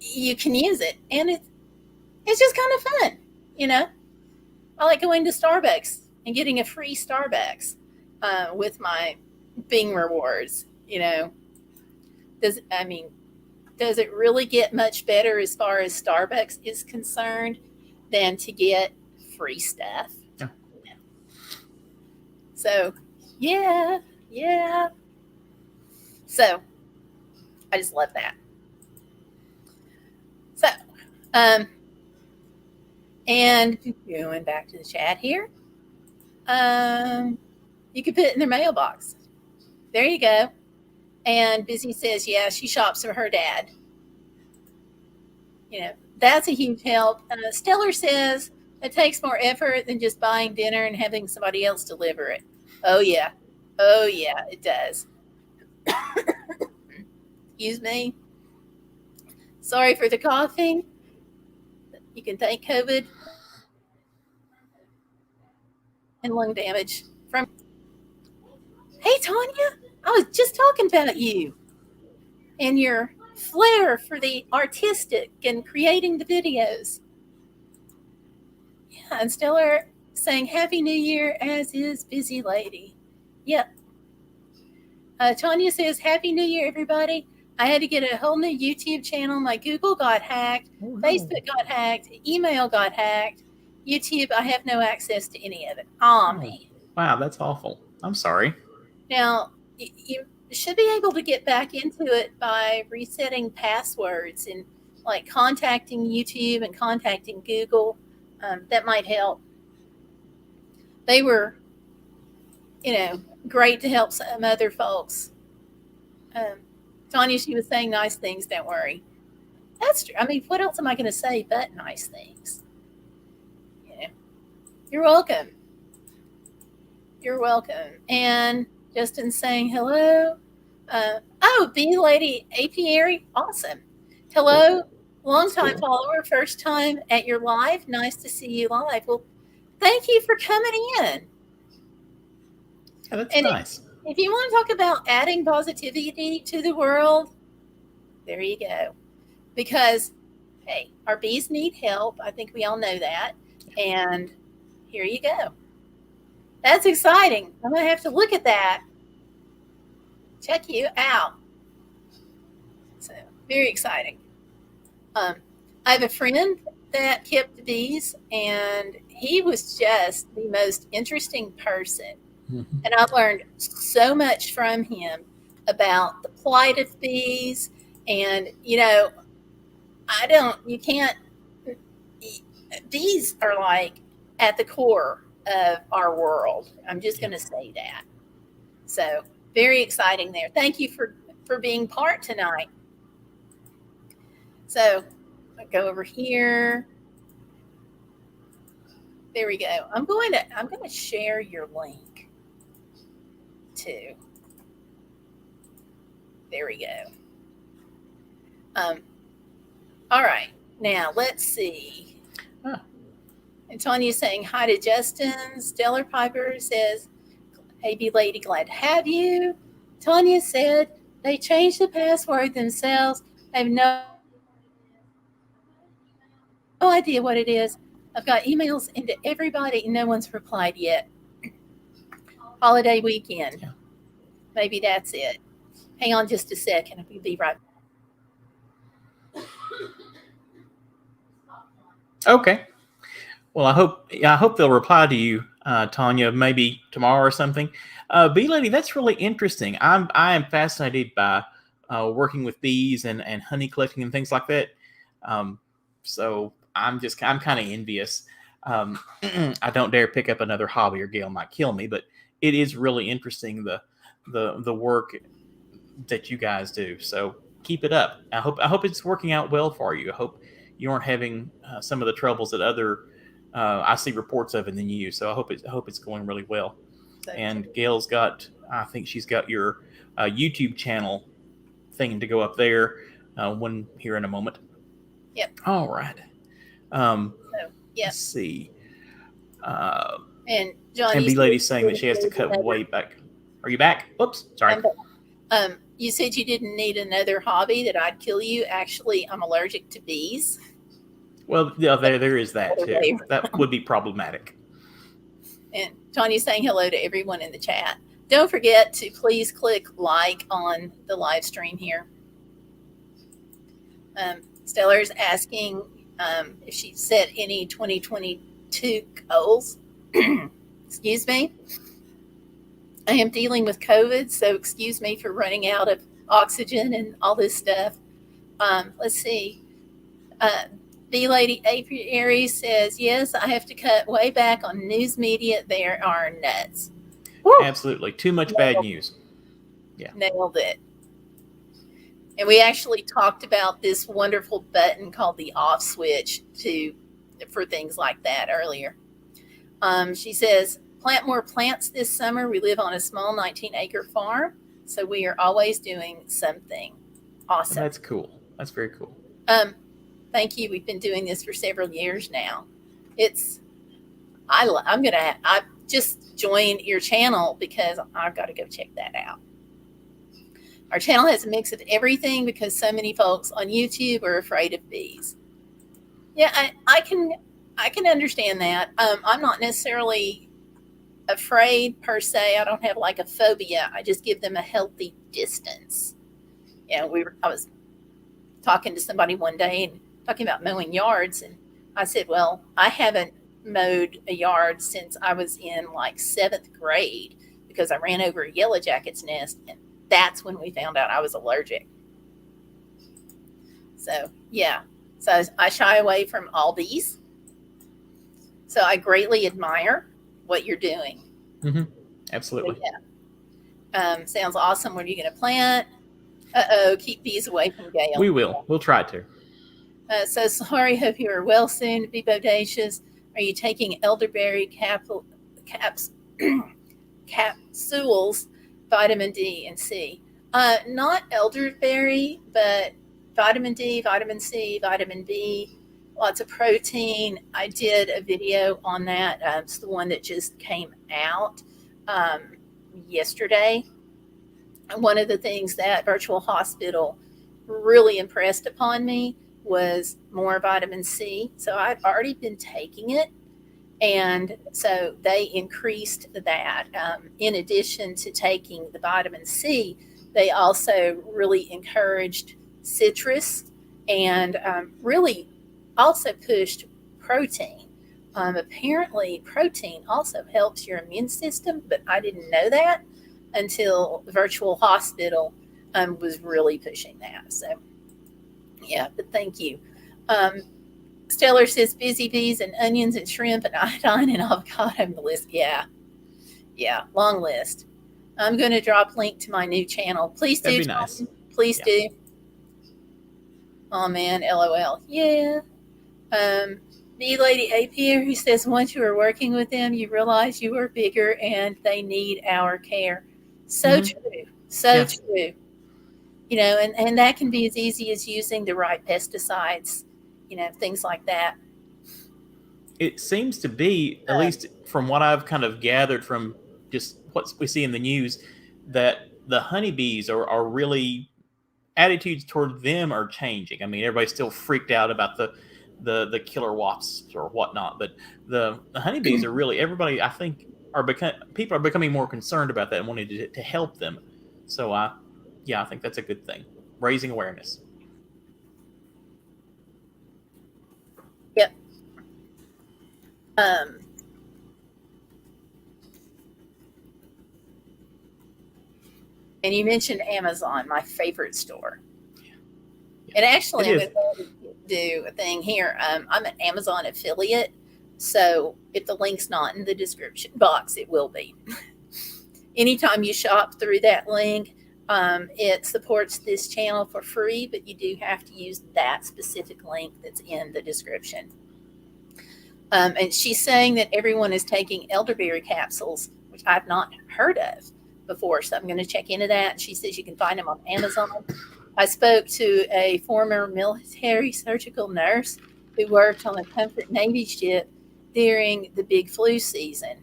you can use it. And it's just kind of fun, I like going to Starbucks and getting a free Starbucks with my Bing rewards. Does it really get much better as far as Starbucks is concerned than to get free stuff? Yeah. So, yeah. So, I just love that. So, and going back to the chat here, you could put it in their mailbox. There you go. And Busy says, yeah, she shops for her dad. That's a huge help. Stellar says it takes more effort than just buying dinner and having somebody else deliver it. Oh, yeah, it does. Excuse me. Sorry for the coughing. You can thank COVID and lung damage from. Hey, Tanya, I was just talking about you and your flair for the artistic and creating the videos. Yeah, and Stellar saying Happy New Year, as is Busy Lady. Yep. Tanya says Happy New Year, everybody. I had to get a whole new YouTube channel. My Google got hacked. Oh, no. Facebook got hacked. Email got hacked. YouTube, I have no access to any of it. Me. Wow, that's awful. I'm sorry. Now, you should be able to get back into it by resetting passwords and like contacting YouTube and contacting Google. That might help. They were, great to help some other folks. Tanya, she was saying nice things. Don't worry. That's true. I mean, what else am I going to say but nice things? You're welcome. You're welcome. And Justin's saying hello. Bee Lady Apiary, awesome. Hello, Long That's time cool. follower, first time at your live. Nice to see you live. Well, thank you for coming in. Yeah, that's And nice. if you want to talk about adding positivity to the world, there you go. Because, hey, our bees need help. I think we all know that. And here you go. That's exciting. I'm going to have to look at that. Check you out. So, very exciting. Um, I have a friend that kept bees, and he was just the most interesting person. Mm-hmm. And I learned so much from him about the plight of bees. And, you can't, bees are like at the core of our world. I'm just Yeah. going to say that. So, very exciting there. Thank you for being part tonight. So, I go over here. There we go. I'm going to share your link too. There we go. Um, all right. Now let's see. Ah, And Tanya's saying hi to Justin. Stellar Piper says, "Hey, B lady, glad to have you." Tanya said they changed the password themselves. I have no idea what it is. I've got emails into everybody, and no one's replied yet. Holiday weekend. yeah. Maybe that's it. Hang on just a second. I'll be right back. Okay. Well, I hope they'll reply to you, Tanya, maybe tomorrow or something. Bee lady, that's really interesting. I am fascinated by working with bees and honey collecting and things like that. Um, so I'm kind of envious. I don't dare pick up another hobby or Gail might kill me, but it is really interesting the work that you guys do. So keep it up. I hope it's working out well for you. I hope you aren't having some of the troubles that other I see reports of in the news. So I hope it's going really well. So, And Gail's got, I think she's got your YouTube channel thing to go up there when here in a moment. yep. All right. Um, So, yep. let's see. Uh, And John, and you B said lady's you saying that she didn't has to need cut another. way back. Are you back? Oops, sorry. I'm back. You said you didn't need another hobby that I'd kill you. Actually, I'm allergic to bees. Well, yeah, there is that Other too. way That would be problematic. And Tanya's saying hello to everyone in the chat. Don't forget to please click like on the live stream here. Stellar's asking if she set any 2022 goals. Excuse me. I am dealing with COVID, so excuse me for running out of oxygen and all this stuff. Let's see. Uh, B Lady Aries says, yes, I have to cut way back on news media. There are nuts. Woo! Absolutely. Too much bad news. Yeah. Nailed it. And we actually talked about this wonderful button called the off switch for things like that earlier. She says, plant more plants this summer. We live on a small 19-acre farm, so we are always doing something. Awesome. That's cool. That's very cool. Thank you. We've been doing this for several years now. I just joined your channel because I've got to go check that out. Our channel has a mix of everything because so many folks on YouTube are afraid of bees. Yeah, I can understand that. I'm not necessarily afraid per se. I don't have like a phobia. I just give them a healthy distance. I was talking to somebody one day and talking about mowing yards, and I said, well, I haven't mowed a yard since I was in like 7th grade because I ran over a yellow jacket's nest, and that's when we found out I was allergic. So yeah, so I shy away from all bees. So I greatly admire what you're doing. Mm-hmm. Absolutely. So, yeah. Sounds awesome. What are you going to plant? Keep bees away from Gayle. We will. We'll try to. So sorry. Hope you are well soon. Be bodacious. Are you taking elderberry capsules, vitamin D and C? Not elderberry, but vitamin D, vitamin C, vitamin B, lots of protein. I did a video on that. It's the one that just came out yesterday. And one of the things that Virtual Hospital really impressed upon me was more vitamin C. So I've already been taking it. And so they increased that. In addition to taking the vitamin C, they also really encouraged citrus and really also pushed protein. Apparently, protein also helps your immune system, but I didn't know that until the Virtual Hospital was really pushing that. So, yeah, but thank you. Um, Stellar says busy bees and onions and shrimp and iodine and avocado on the list. Yeah, yeah, long list. I'm going to drop link to my new channel. Please That'd do, be nice. Tom. Please Yeah. do. Oh man, LOL. Yeah. B Lady Apier who says once you are working with them, you realize you are bigger and they need our care. So Mhm. true. So Yeah. true. You know, and that can be as easy as using the right pesticides, you know, things like that. It seems to be, at Um, least from what I've kind of gathered from just what we see in the news, that the honeybees are really, attitudes toward them are changing. I mean, everybody's still freaked out about the killer wasps or whatnot, but the honeybees are really, everybody I think people are becoming more concerned about that and wanting to help them. So I think that's a good thing, raising awareness. yep. Um, and you mentioned Amazon, my favorite store. Yeah, And actually, it I'm is. going to do a thing here. I'm an Amazon affiliate, so if the link's not in the description box, it will be. Anytime you shop through that link, it supports this channel for free, but you do have to use that specific link that's in the description. And she's saying that everyone is taking elderberry capsules, which I've not heard of before. So I'm going to check into that. She says you can find them on Amazon. I spoke to a former military surgical nurse who worked on a Comfort Navy ship during the big flu season.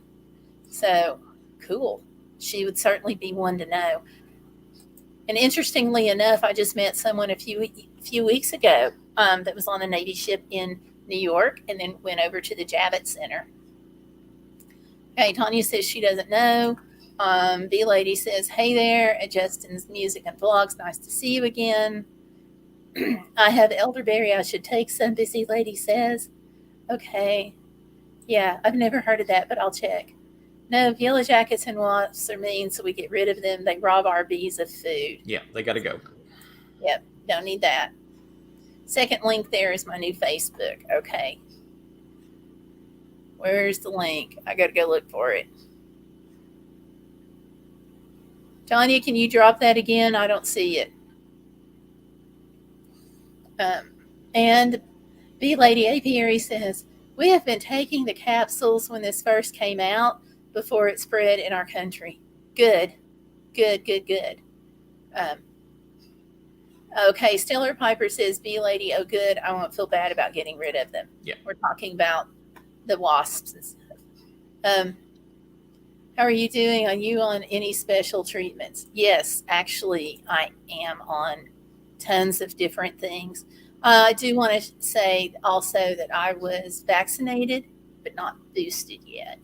So cool. She would certainly be one to know. And interestingly enough, I just met someone a few weeks ago that was on a Navy ship in New York and then went over to the Javits Center. Okay, Tanya says she doesn't know. B Lady says, hey there, at Justin's Music and Vlogs. Nice to see you again. I have elderberry. I should take some, Busy Lady says. Okay. Yeah, I've never heard of that, but I'll check. No, yellow jackets and wasps are mean, so we get rid of them. They rob our bees of food. Yeah, they got to go. Yep, don't need that. Second link there is my new Facebook. Okay. Where's the link? I got to go look for it. Tanya, can you drop that again? I don't see it. And B Lady Apiary says, we have been taking the capsules when this first came out before it spread in our country. Good, good, good, good. Okay, Stellar Piper says, B Lady, oh good, I won't feel bad about getting rid of them. Yeah. We're talking about the wasps and stuff. How are you doing? Are you on any special treatments? Yes, actually, I am on tons of different things. I do want to say also that I was vaccinated, but not boosted yet.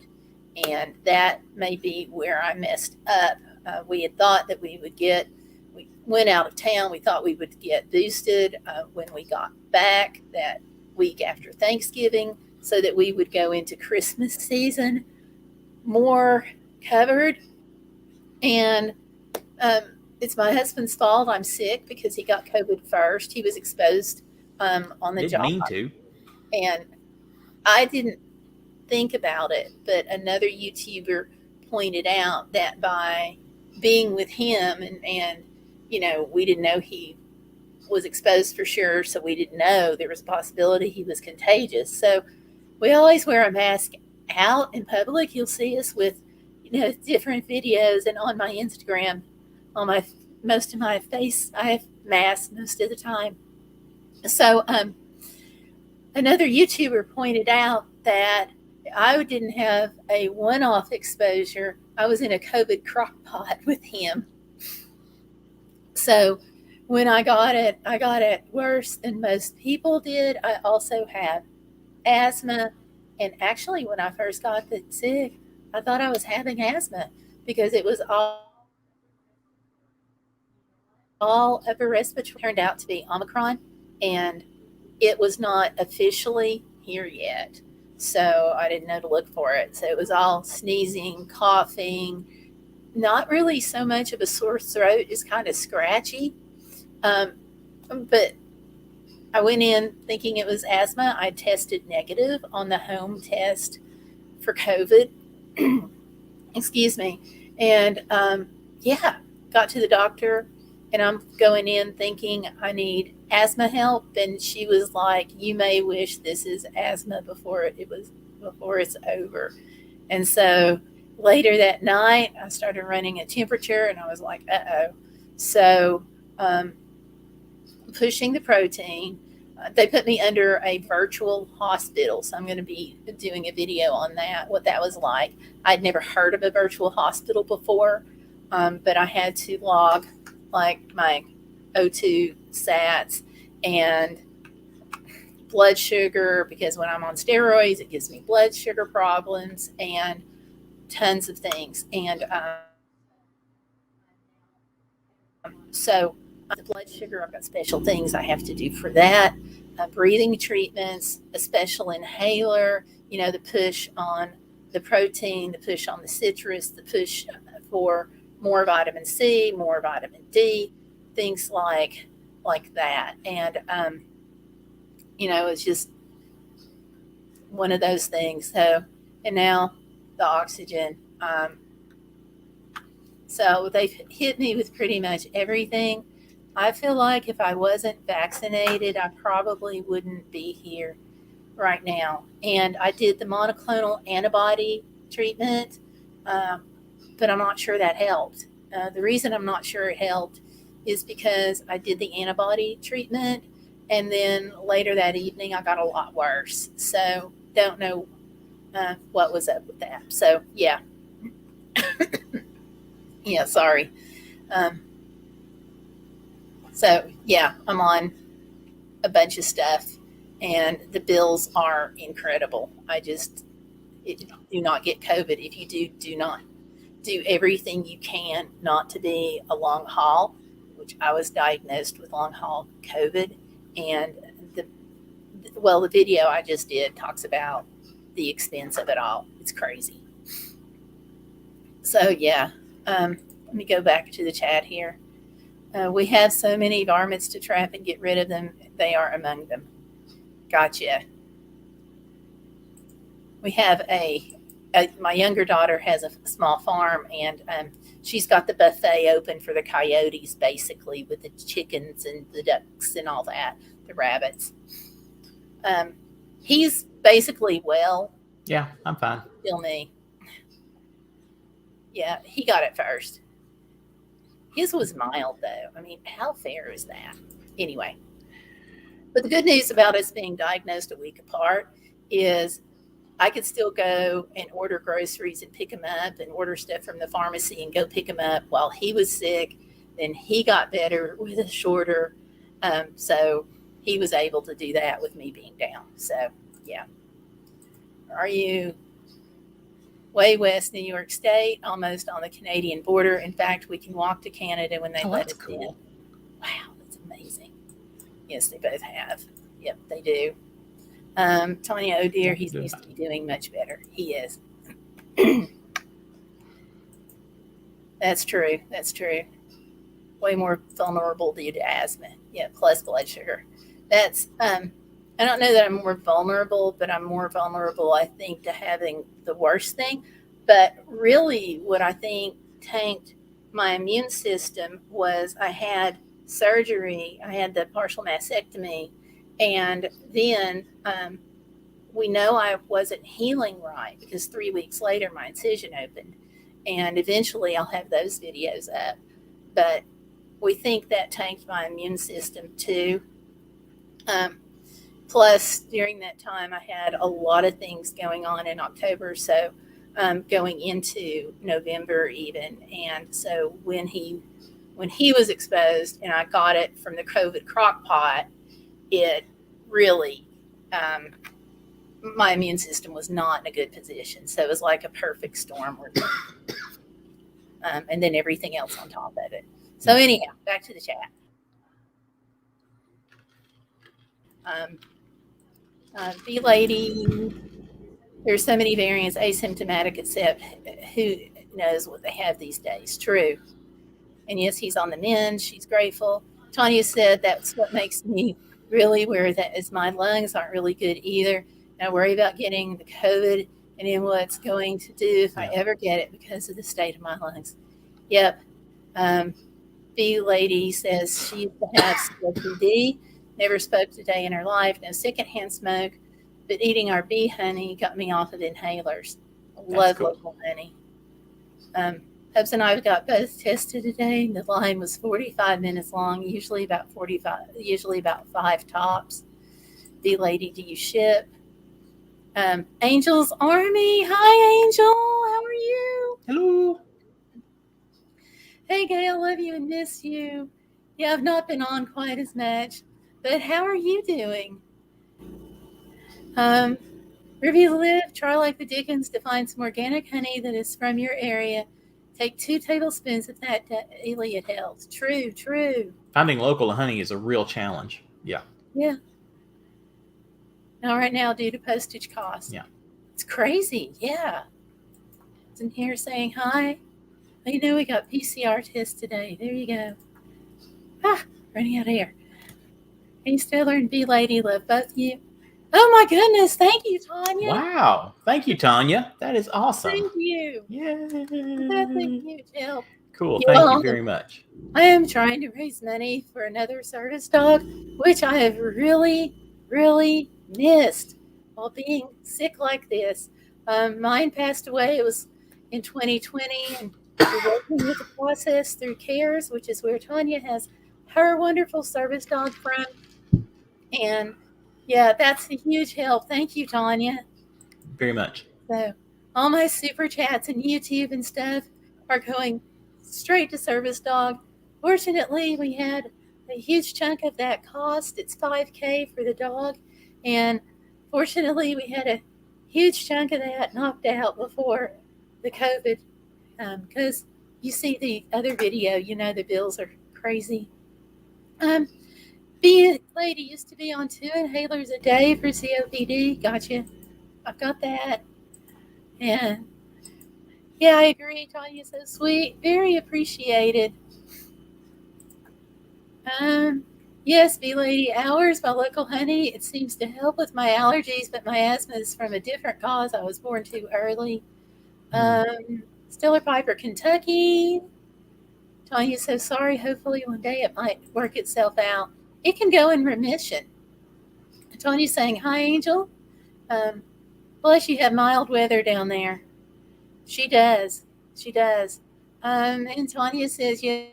And that may be where I messed up. We had thought that we went out of town, we thought we would get boosted when we got back that week after Thanksgiving so that we would go into Christmas season more covered. And it's my husband's fault. I'm sick because he got COVID first. He was exposed on the Didn't job. mean to. And I didn't think about it, but another YouTuber pointed out that by being with him and you know, we didn't know he was exposed for sure, so we didn't know there was a possibility he was contagious. So we always wear a mask out in public. You'll see us with, you know, different videos, and on my Instagram, on my most of my face, I have masks most of the time. So another YouTuber pointed out that I didn't have a one-off exposure. I was in a COVID crock pot with him. So when I got it worse than most people did. I also have asthma. And actually, when I first got sick, I thought I was having asthma because it was all upper respiratory. Turned out to be Omicron, and it was not officially here yet. So I didn't know to look for it. So it was all sneezing, coughing, not really so much of a sore throat, just kind of scratchy. Um, but I went in thinking it was asthma. I tested negative on the home test for COVID. Excuse me. And yeah, got to the doctor, and I'm going in thinking I need asthma help. And she was like, "You may wish this is asthma before it's over." And so later that night, I started running a temperature, and I was like, "Uh oh." So um, pushing the protein. They put me under a virtual hospital, so I'm going to be doing a video on that, what that was like. I'd never heard of a virtual hospital before, but I had to log like my O2 sats and blood sugar because when I'm on steroids, it gives me blood sugar problems and tons of things. And so the blood sugar, I've got special things I have to do for that. Breathing treatments, a special inhaler, the push on the protein, the push on the citrus, the push for more vitamin C, more vitamin D, things like that. And it's just one of those things. So, and now the oxygen. So they've hit me with pretty much everything. I feel like if I wasn't vaccinated, I probably wouldn't be here right now. And I did the monoclonal antibody treatment, uh, but I'm not sure that helped. The reason I'm not sure it helped is because I did the antibody treatment, and then later that evening I got a lot worse. So don't know what was up with that. So yeah, yeah, sorry. Um, so yeah, I'm on a bunch of stuff, and the bills are incredible. Do not get COVID. If you do not do everything you can not to be a long haul, which I was diagnosed with long haul COVID, and the the video I just did talks about the expense of it all. It's crazy. So yeah, let me go back to the chat here. We have so many varmints to trap and get rid of them. They are among them. Gotcha. We have my younger daughter has a small farm, and she's got the buffet open for the coyotes, basically, with the chickens and the ducks and all that, the rabbits. Um, he's basically well. Yeah, I'm fine. Still me. Yeah, he got it first. His was mild, though. I mean, how fair is that? Anyway, but the good news about us being diagnosed a week apart is I could still go and order groceries and pick them up and order stuff from the pharmacy and go pick them up while he was sick. Then he got better with a shorter. So he was able to do that with me being down. So, yeah. Are you way west New York State, almost on the Canadian border? In fact, we can walk to Canada when they let us in. Wow, that's amazing. Yes, they both have. Yep, they do. Tony, oh dear, he needs to be doing much better. He is. That's true. That's true. Way more vulnerable due to asthma. Yeah, plus blood sugar. That's I don't know that I'm more vulnerable, but I'm more vulnerable, I think, to having the worst thing. But really, what I think tanked my immune system was I had surgery. I had the partial mastectomy, and then we know I wasn't healing right because 3 weeks later my incision opened, and eventually I'll have those videos up. But we think that tanked my immune system too. Um, Plus, during that time, I had a lot of things going on in October. So, going into November even, and so when he was exposed, and I got it from the COVID crock pot, it really um, my immune system was not in a good position. So it was like a perfect storm, and then everything else on top of it. So anyhow, back to the chat. Um, B lady, there's so many variants asymptomatic, except who knows what they have these days. True. And yes, he's on the mend. She's grateful. Tanya said that's what makes me really worry, that is my lungs aren't really good either. And I worry about getting the COVID and then what's going to do if I Yeah. ever get it because of the state of my lungs. Yep. Um, B lady says she used to have COPD, never smoked a day in her life, no secondhand smoke, but eating our bee honey got me off of inhalers. That's Love cool. local honey. Um, Hubs and I got both tested today. The line was 45 minutes long, usually about five tops. The lady, do you ship? Angel's Army. Hi, Angel. How are you? Hello. Hey, Gayle. Love you and miss you. Yeah, I've not been on quite as much, but how are you doing? Um, Wherever you live, try like the Dickens to find some organic honey that is from your area. Take 2 tablespoons of that daily. It helps. True, true. Finding local honey is a real challenge. Yeah. Yeah. Now, right now, due to postage costs. Yeah. It's crazy. Yeah. It's in here saying hi. We got PCR tests today. There you go. Ah, running out of air. Hey, Stellar and B Lady, love both of you. Oh my goodness. Thank you, Tanya. Wow. Thank you, Tanya. That is awesome. Thank you. That's a Yay. huge help. Cool. You Thank you all, very much. I am trying to raise money for another service dog, which I have really, really missed while being sick like this. Mine passed away. It was in 2020, and we're working with the process through CARES, which is where Tanya has her wonderful service dog from. And yeah, that's a huge help. Thank you, Tanya. Very much. So all my super chats and YouTube and stuff are going straight to service dog. Fortunately, we had a huge chunk of that cost. It's $5K for the dog, and fortunately, we had a huge chunk of that knocked out before the COVID. Because you see the other video, the bills are crazy. Um, B lady used to be on 2 inhalers a day for COPD. Gotcha. I've got that. And yeah, I agree. Tanya's so sweet. Very appreciated. Um, yes, B Lady Hours by Local Honey. It seems to help with my allergies, but my asthma is from a different cause. I was born too early. Stiller Piper, Kentucky. Tanya's so sorry. Hopefully one day it might work itself out. It can go in remission. Tanya's saying, hi, Angel. Bless you, have mild weather down there. She does. She does. And Tanya says, yes,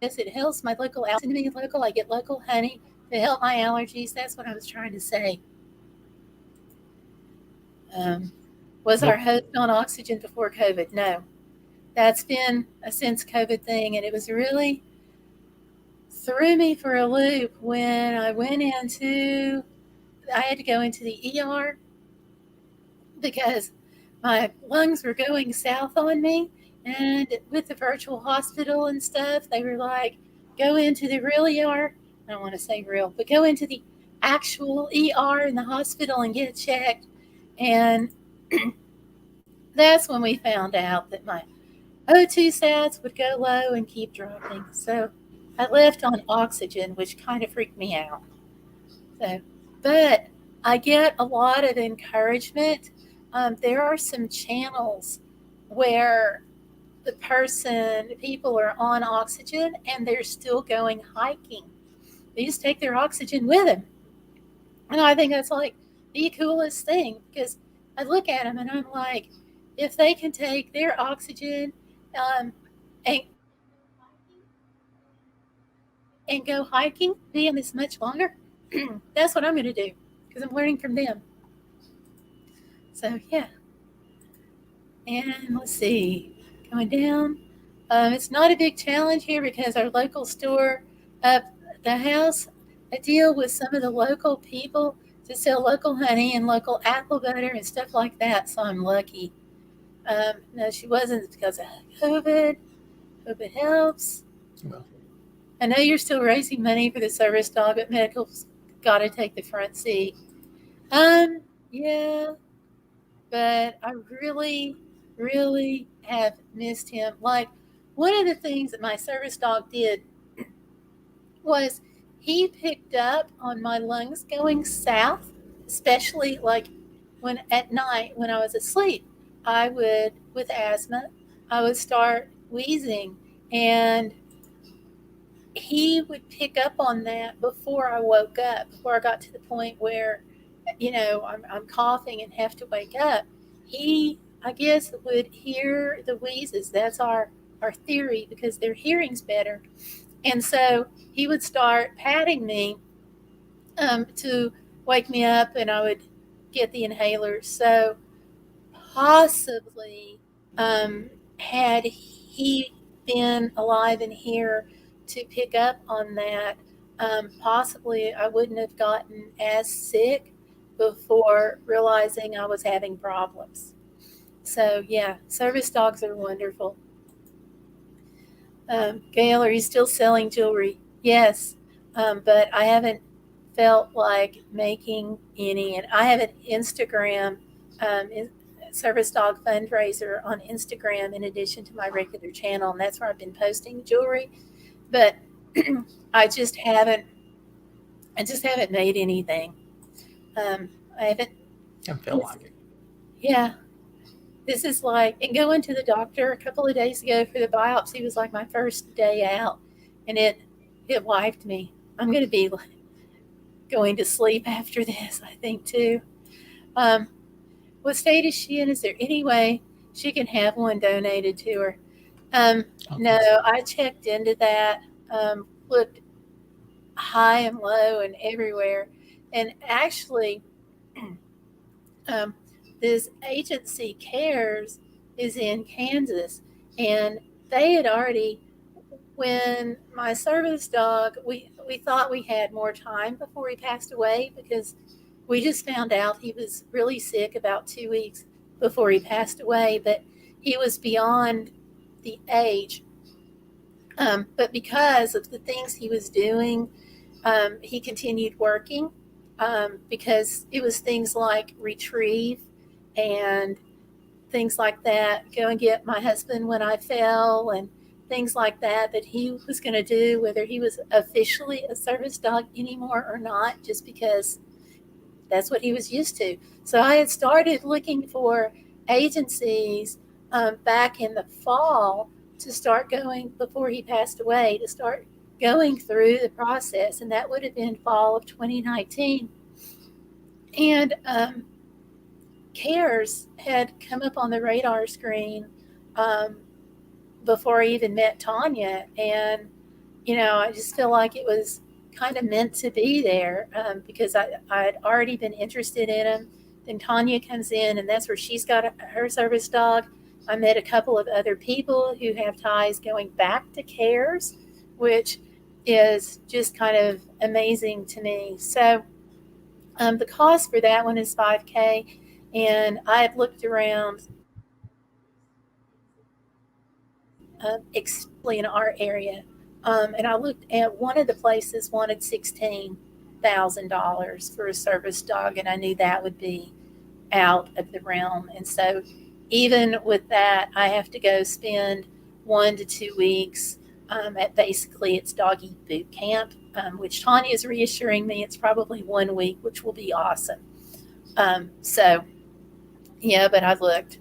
it helps my local allergies. Send me local. I get local honey to help my allergies. That's what I was trying to say. Was our Nope. host on oxygen before COVID? No. That's been a since COVID thing, and it was really threw me for a loop when I had to go into the ER because my lungs were going south on me. And with the virtual hospital and stuff, they were like, go into the real ER. I don't want to say real, but go into the actual ER in the hospital and get checked. And that's when we found out that my O2 sats would go low and keep dropping. So I left on oxygen, which kind of freaked me out. So, but I get a lot of encouragement. There are some channels where people are on oxygen and they're still going hiking. They just take their oxygen with them. And I think that's like the coolest thing because I look at them and I'm like, if they can take their oxygen and go hiking, and go hiking, being this much longer, that's what I'm going to do because I'm learning from them. So, yeah. And let's see, going down. It's not a big challenge here because our local store up the house, I deal with some of the local people to sell local honey and local apple butter and stuff like that. So I'm lucky. No, she wasn't because of COVID. Hope it helps. Well, I know you're still raising money for the service dog, but medical's got to take the front seat. Yeah, but I really, really have missed him. Like, one of the things that my service dog did was he picked up on my lungs going south, especially like when at night when I was asleep. I would, with asthma, I would start wheezing, and he would pick up on that before I woke up, before I got to the point where, I'm coughing and have to wake up. He, I guess, would hear the wheezes. That's our theory because their hearing's better. And so he would start patting me to wake me up, and I would get the inhaler. So possibly, had he been alive and here to pick up on that, possibly I wouldn't have gotten as sick before realizing I was having problems. So, yeah, service dogs are wonderful. Gail, are you still selling jewelry? Yes, but I haven't felt like making any. And I have an Instagram service dog fundraiser on Instagram in addition to my regular channel, and that's where I've been posting jewelry. But I just haven't. I just haven't made anything. I haven't. I feel like it. Yeah, this is like, and going to the doctor a couple of days ago for the biopsy was like my first day out, and it wiped me. I'm going to be going to sleep after this, I think, too. Um, what state is she in? Is there any way she can have one donated to her? No, I checked into that, looked high and low and everywhere. And actually, um, this agency cares is in Kansas, and they had already, when my service dog, we thought we had more time before he passed away because we just found out he was really sick about 2 weeks before he passed away, but he was beyond the age. But because of the things he was doing, he continued working, because it was things like retrieve and things like that, go and get my husband when I fell, and things like that he was going to do, whether he was officially a service dog anymore or not, just because that's what he was used to. So I had started looking for agencies back in the fall to start going before he passed away, to start going through the process, and that would have been fall of 2019. And CARES had come up on the radar screen um, before I even met Tanya, and I just feel like it was kind of meant to be there, because I'd already been interested in him. Then Tanya comes in, and that's where she's got her service dog. I met a couple of other people who have ties going back to CARES, which is just kind of amazing to me. So the cost for that one is $5K, and I had looked around, especially in our area, and I looked at one of the places wanted $16,000 for a service dog, and I knew that would be out of the realm. And so, even with that, I have to go spend 1 to 2 weeks at basically it's doggy boot camp, which Tanya is reassuring me it's probably 1 week, which will be awesome. So, yeah, but I looked.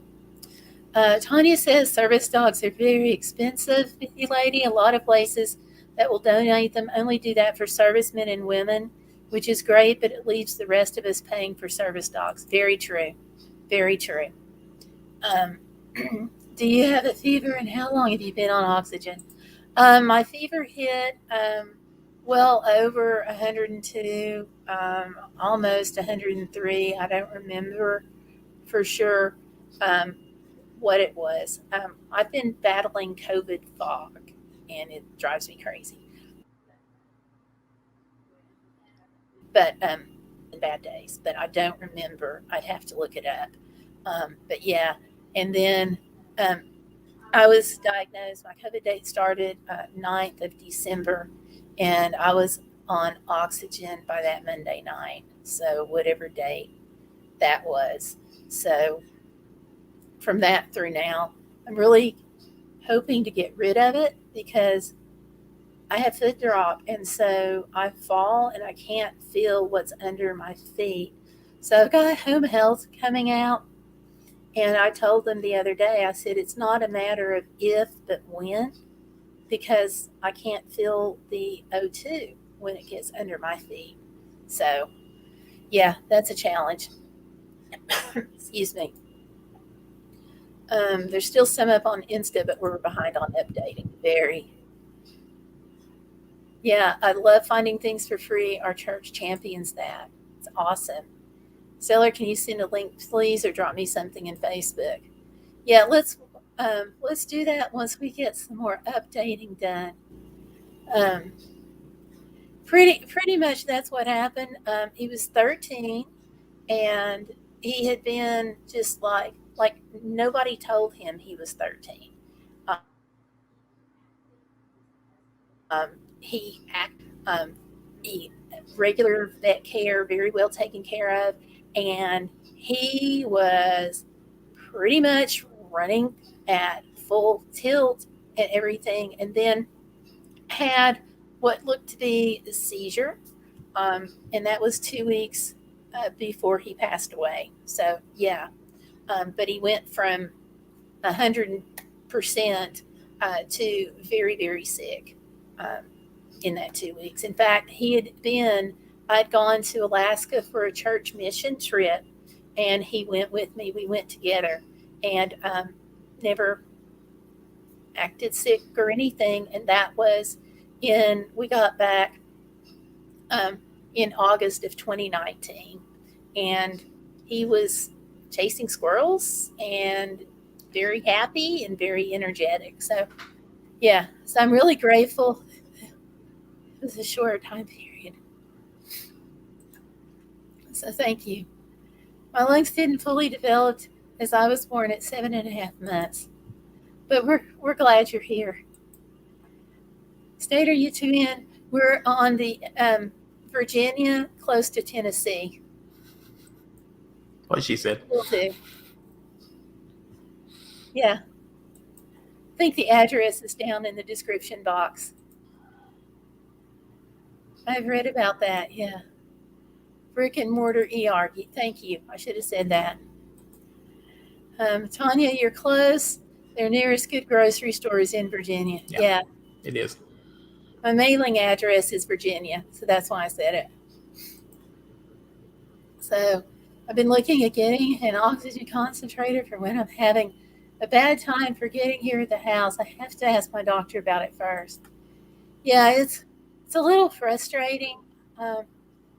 Tanya says service dogs are very expensive, lady. A lot of places that will donate them only do that for servicemen and women, which is great, but it leaves the rest of us paying for service dogs. Very true. Very true. Um, do you have a fever, and how long have you been on oxygen? My fever hit well over 102, almost 103. I don't remember for sure um, what it was. I've been battling COVID fog, and it drives me crazy. But in bad days, but I don't remember. I'd have to look it up. But yeah, and then um, I was diagnosed. My COVID date started 9th of December, and I was on oxygen by that Monday night. So whatever date that was. So from that through now, I'm really hoping to get rid of it because I have foot drop, and so I fall and I can't feel what's under my feet. So I've got home health coming out, and I told them the other day, I said, it's not a matter of if, but when, because I can't feel the O2 when it gets under my feet. So, yeah, that's a challenge. Excuse me. There's still some up on Insta, but we're behind on updating. Very. Yeah, I love finding things for free. Our church champions that. It's awesome. Seller, can you send a link, please, or drop me something in Facebook? Yeah, let's do that once we get some more updating done. Um, pretty much that's what happened. He was 13, and he had been just like nobody told him he was 13. He he regular vet care, very well taken care of, and he was pretty much running at full tilt and everything, and then had what looked to be a seizure, and that was 2 weeks before he passed away. So yeah, but he went from 100% to very, very sick in that 2 weeks. In fact, I'd gone to Alaska for a church mission trip, and he went with me. We went together, and never acted sick or anything. And that was we got back um, in August of 2019, and he was chasing squirrels and very happy and very energetic. So, yeah, so I'm really grateful. It was a short time period. So, thank you. My lungs didn't fully develop as I was born at 7.5 months, but we're glad you're here. State are you two in? We're on the Virginia, close to Tennessee. What she said. Will do. Yeah, I think the address is down in the description box. I've read about that. Yeah, brick and mortar ER. Thank you. I should have said that. Tanya, you're close. Their nearest good grocery store is in Virginia. Yeah, Yeah. it is. My mailing address is Virginia, so that's why I said it. So I've been looking at getting an oxygen concentrator for when I'm having a bad time for getting here at the house. I have to ask my doctor about it first. Yeah, it's a little frustrating um,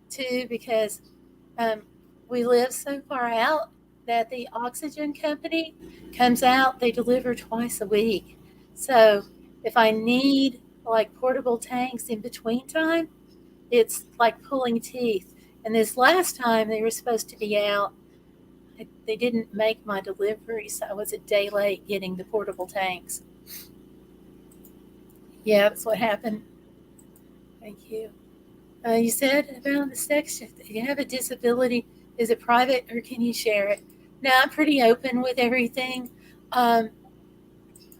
too because um, we live so far out that the oxygen company comes out. They deliver twice a week. So if I need like portable tanks in between time, it's like pulling teeth. And this last time they were supposed to be out, they didn't make my delivery, so I was a day late getting the portable tanks. Yeah, that's what happened. Thank you. You said about the sex shift. If you have a disability, is it private or can you share it? No, I'm pretty open with everything. Um,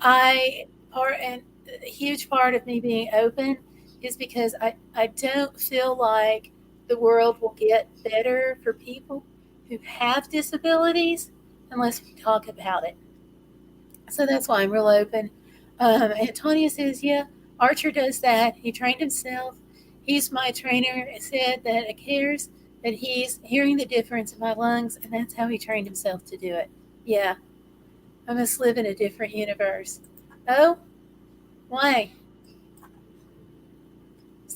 I part and a huge part of me being open is because I don't feel like the world will get better for people who have disabilities unless we talk about it. So that's why I'm real open. Antonia says, yeah, Archer does that. He trained himself. He's my trainer. Said that it cares that he's hearing the difference in my lungs, and that's how he trained himself to do it. Yeah, I must live in a different universe. Oh, why?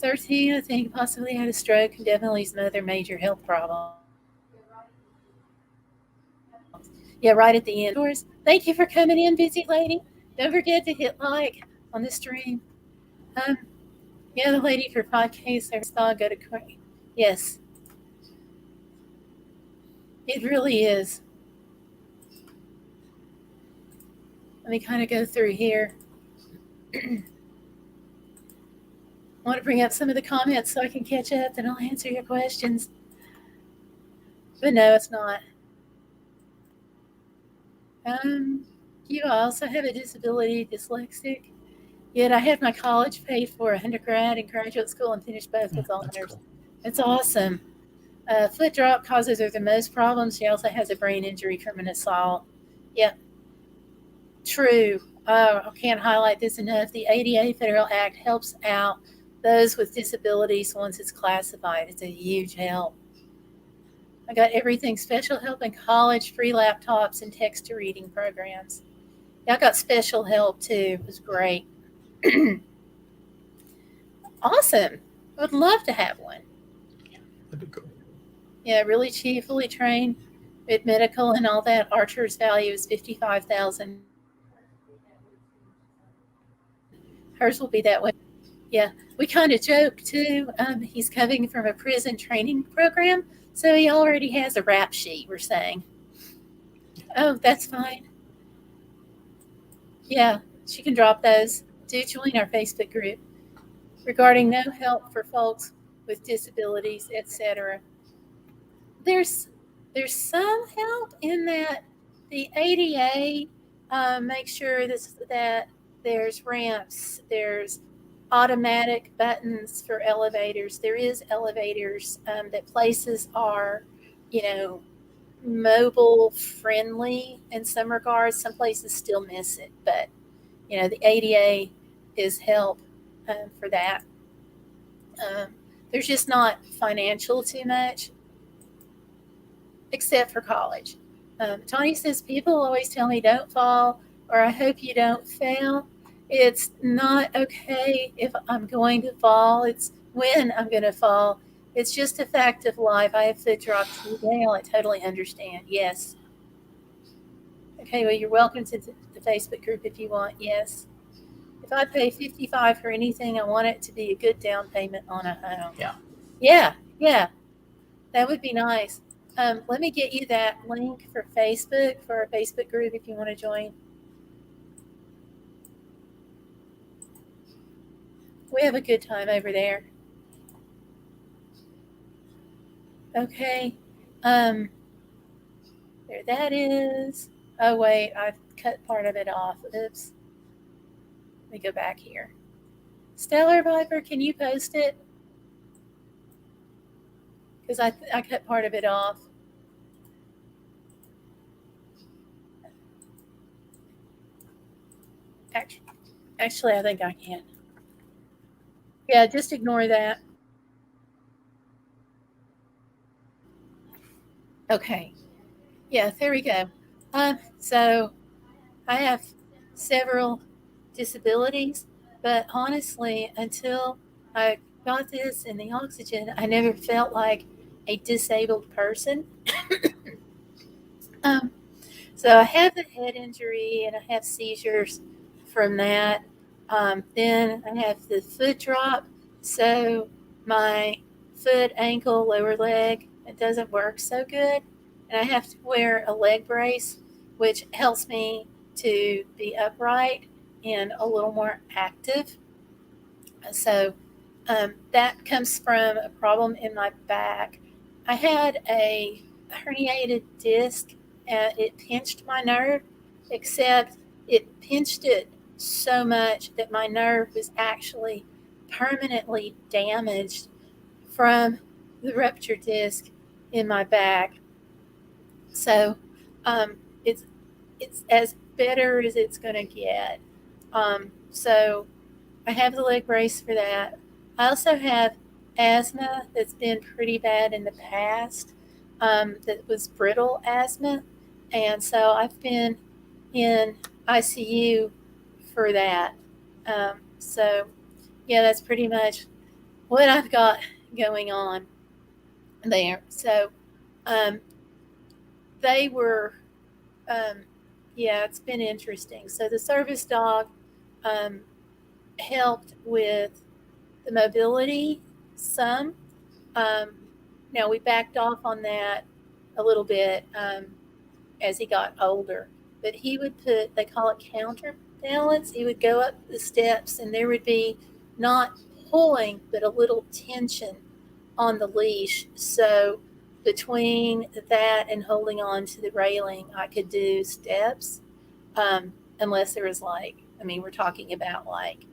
13, I think, possibly had a stroke and definitely some other major health problems. Yeah, right at the end. Yours. Thank you for coming in, busy lady. Don't forget to hit like on the stream. Um, yeah, the lady for 5K service dog go to Cray. Yes, it really is. Let me kind of go through here. I want to bring up some of the comments so I can catch up, then I'll answer your questions. But no, it's not. Um, you also have a disability, dyslexic. Yet I had my college paid for, undergrad and graduate school, and finished both with That's honors. cool. It's awesome. Foot drop causes her the most problems. She also has a brain injury from an assault. Yeah, true. I can't highlight this enough. The ADA Federal Act helps out those with disabilities once it's classified. It's a huge help. I got everything special help in college, free laptops, and text to reading programs. Yeah, I got special help too. It was great. Awesome. I would love to have one. That'd be cool. Yeah, really cheap, fully trained with medical and all that. Archer's value is 55,000. Hers will be that way. Yeah, we kind of joke too. He's coming from a prison training program, so he already has a rap sheet. We're saying, oh, that's fine. Yeah, she can drop those. Do join our Facebook group regarding no help for folks with disabilities, etc. There's there's some help in that the ADA makes sure that there's ramps, there's automatic buttons for elevators. There is elevators that places are, you know, mobile friendly in some regards. Some places still miss it, but the ADA is help for that. Um, there's just not financial too much except for college. Tony says people always tell me don't fall or I hope you don't fail. It's not okay if I'm going to fall. It's when I'm going to fall. It's just a fact of life. I have foot drop too, Gayle. I totally understand. Yes. Okay, well, you're welcome to the Facebook group if you want. Yes. If I pay 55 for anything, I want it to be a good down payment on a home. Yeah. Yeah, yeah. That would be nice. Let me get you that link for Facebook, for our Facebook group if you want to join. We have a good time over there. Okay. Um, there that is. Oh, wait, I've cut part of it off. Oops. Let me go back here. Stellar Viper, can you post it? Because I cut part of it off. Actually, I think I can. Yeah, just ignore that. Okay. Yeah, there we go. So I have several disabilities, but honestly, until I got this in the oxygen, I never felt like a disabled person. Um, so I have the head injury and I have seizures from that. Then I have the foot drop, so my foot, ankle, lower leg, it doesn't work so good, and I have to wear a leg brace, which helps me to be upright and a little more active. So that comes from a problem in my back. I had a herniated disc and it pinched my nerve, except it pinched it so much that my nerve was actually permanently damaged from the ruptured disc in my back. So um, it's it's as better as it's going to get. So I have the leg brace for that. I also have asthma that's been pretty bad in the past. That was brittle asthma, and so I've been in ICU for that. So yeah, that's pretty much what I've got going on there. So um, they were, um, yeah, it's been interesting. So the service dog um, helped with the mobility some. Um, Now we backed off on that a little bit as he got older, but he would put, they call it counterbalance. He would go up the steps and there would be not pulling, but a little tension on the leash. So between that and holding on to the railing, I could do steps, unless there was like, I mean, we're talking about like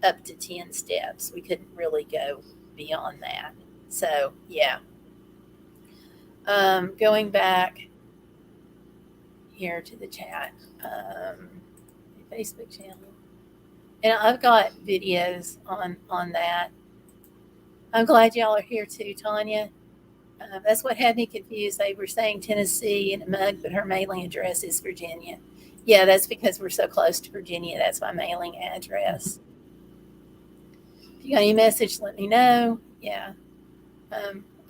up to 10 steps. We couldn't really go beyond that. So, yeah. Going back here to the chat, Facebook channel. And I've got videos on that. I'm glad y'all are here too, Tanya. That's what had me confused. They were saying Tennessee in a mug, but her mailing address is Virginia. Yeah, that's because we're so close to Virginia. That's my mailing address. If you got any message, let me know. Yeah.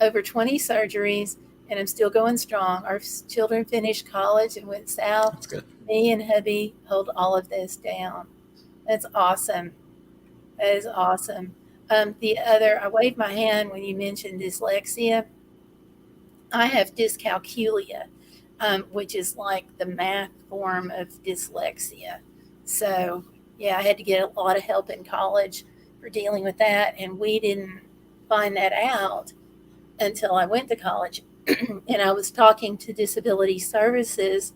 Over 20 surgeries, and I'm still going strong. Our children finished college and went south. That's good. Me and hubby hold all of this down. That's awesome. That is awesome. The other, I waved my hand when you mentioned dyslexia. I have dyscalculia, which is like the math form of dyslexia. So, yeah, I had to get a lot of help in college for dealing with that, and we didn't find that out until I went to college. And I was talking to disability services,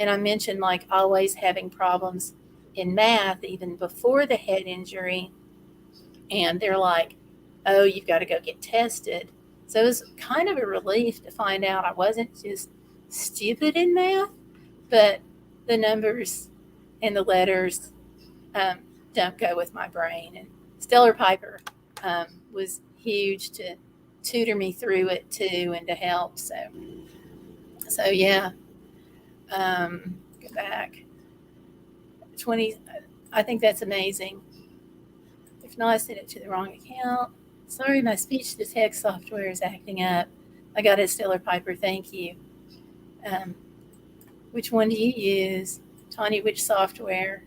and I mentioned like always having problems in math even before the head injury. And they're like, oh, you've got to go get tested. So it was kind of a relief to find out I wasn't just stupid in math, but the numbers and the letters don't go with my brain. And Stellar Piper was huge to tutor me through it too and to help. So yeah. Go back 20. I think that's amazing. If not, I sent it to the wrong account. Sorry, my speech to text software is acting up. I got it, Stellar Piper. Thank you. Which one do you use? Tanya, which software?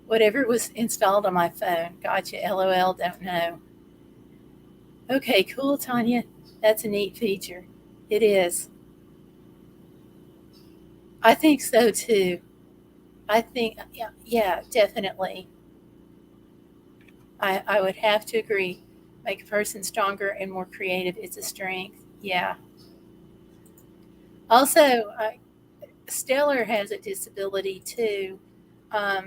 Whatever was installed on my phone. Gotcha. LOL, don't know. Okay, cool, Tanya. That's a neat feature. It is. I think so too. I think, yeah, definitely. I would have to agree. Make a person stronger and more creative. It's a strength. Yeah. Also, Stellar has a disability too. A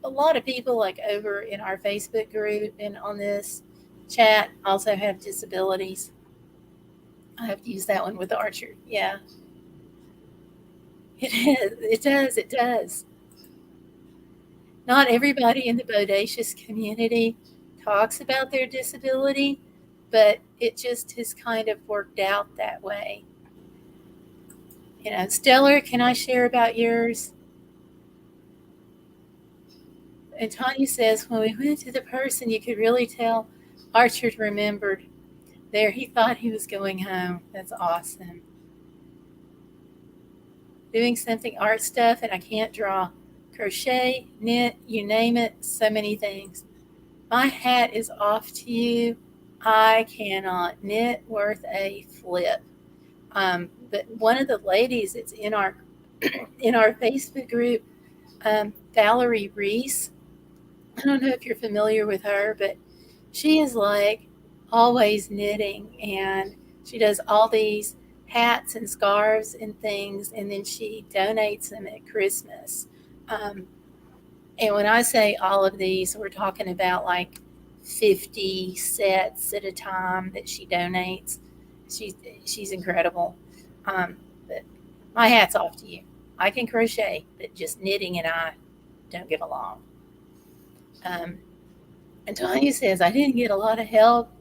lot of people, like over in our Facebook group and on this chat, also have disabilities. I have to use that one with Archer. Yeah. It is. It does. It does. Not everybody in the Bodacious community talks about their disability, but it just has kind of worked out that way. You know, Stellar, can I share about yours? And Tanya says, when we went to the person, you could really tell Archer remembered. There, he thought he was going home. That's awesome. Doing something art stuff, and I can't draw. Crochet, knit, you name it, so many things. My hat is off to you. I cannot knit worth a flip. But one of the ladies that's in our in our Facebook group, Valerie Reese, I don't know if you're familiar with her, but she is like always knitting, and she does all these hats and scarves and things, and then she donates them at Christmas. And when I say all of these, we're talking about like 50 sets at a time that she donates. She's incredible. But my hat's off to you. I can crochet, but just knitting and I don't get along. And Tanya says, I didn't get a lot of help.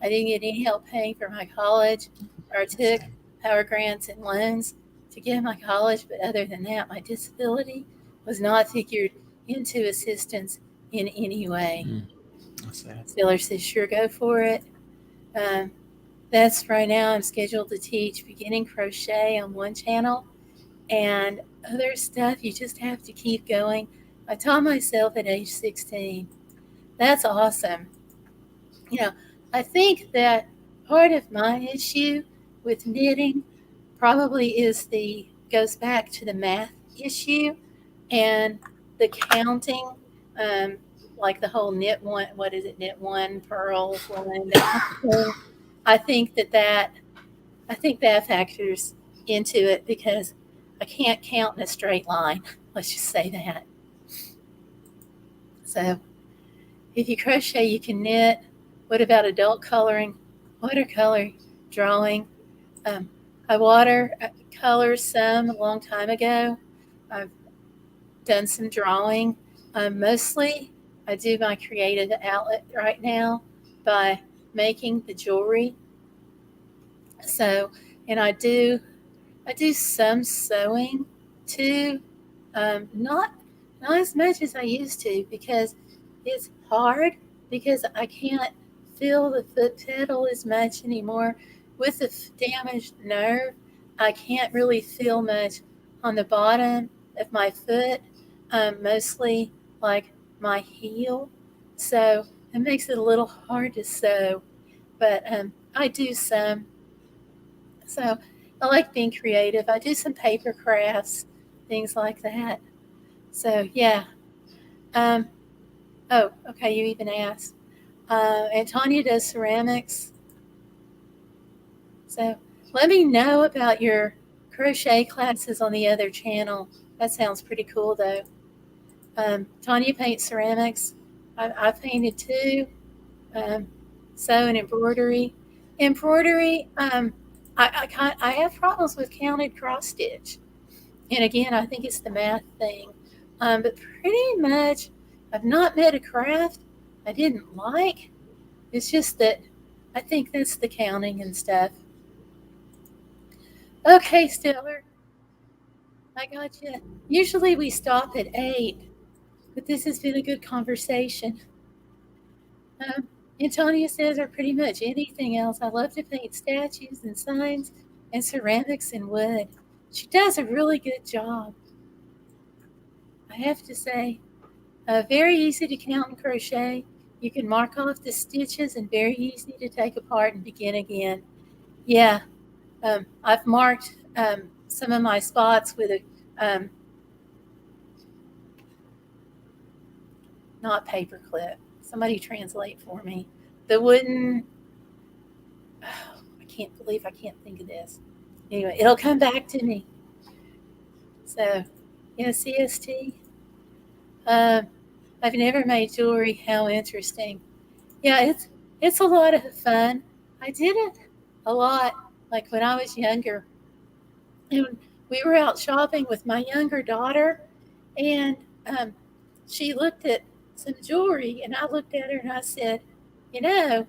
I didn't get any help paying for my college, or I took power grants and loans to get my college. But other than that, my disability was not figured into assistance in any way. That's sad. Stellar says, sure, go for it. Um, that's right now. I'm scheduled to teach beginning crochet on one channel, and other stuff you just have to keep going. I taught myself at age 16. That's awesome. You know, I think that part of my issue with knitting probably goes back to the math issue and the counting, um, like the whole knit one. What is it? Knit one, purl one. That kind of thing. I think that I think that factors into it because I can't count in a straight line. Let's just say that. So if you crochet, you can knit. What about adult coloring, watercolor, drawing? Um, I watercolor some a long time ago. I've done some drawing. Mostly, I do my creative outlet right now by making the jewelry. So, and I do some sewing too. Not as much as I used to because it's hard because I can't feel the foot pedal as much anymore. With the damaged nerve, I can't really feel much on the bottom of my foot, mostly like my heel. So it makes it a little hard to sew, but I do some. So I like being creative. I do some paper crafts, things like that. So yeah. Um, oh, okay. You even asked. Antonia does ceramics. So let me know about your crochet classes on the other channel. That sounds pretty cool, though. Tanya paints ceramics. I painted too. Um, sew and embroidery. Embroidery. I have problems with counted cross stitch. And again, I think it's the math thing. But pretty much, I've not met a craft I didn't like. It's just that I think that's the counting and stuff. Okay, Stellar, I got you. Usually we stop at 8, but this has been a good conversation. Um, Antonia says, or pretty much anything else. I love to paint statues and signs and ceramics and wood. She does a really good job, I have to say. Very easy to count and crochet. You can mark off the stitches and very easy to take apart and begin again. Yeah, I've marked some of my spots with a not paper clip. Somebody translate for me. The wooden. Oh, I can't believe I can't think of this. Anyway, it'll come back to me. So, yeah, CST. Uh, I've never made jewelry. How interesting. Yeah, it's a lot of fun. I did it a lot, like when I was younger. And we were out shopping with my younger daughter, and um, she looked at some jewelry, and I looked at her and I said, "You know,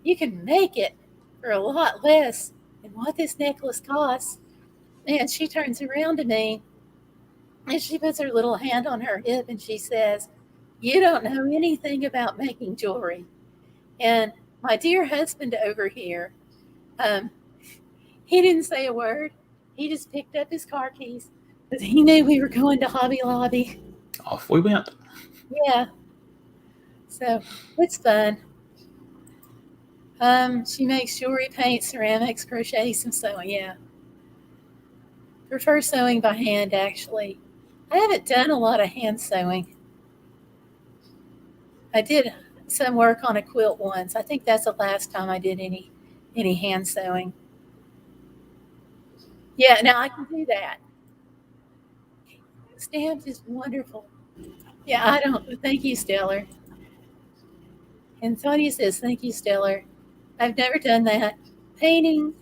you can make it for a lot less than what this necklace costs." And she turns around to me and she puts her little hand on her hip and she says, "You don't know anything about making jewelry." And my dear husband over here, um, he didn't say a word. He just picked up his car keys because he knew we were going to Hobby Lobby. Off we went. Yeah, so it's fun. She makes jewelry, paint, ceramics, crochets, and sewing. Yeah, prefer sewing by hand actually. I haven't done a lot of hand sewing. I did some work on a quilt once. I think that's the last time I did any hand sewing. Yeah, now I can do that. Stamps is wonderful. Yeah, I don't. Thank you, Stellar. And Sonia says, "Thank you, Stellar. I've never done that. Painting.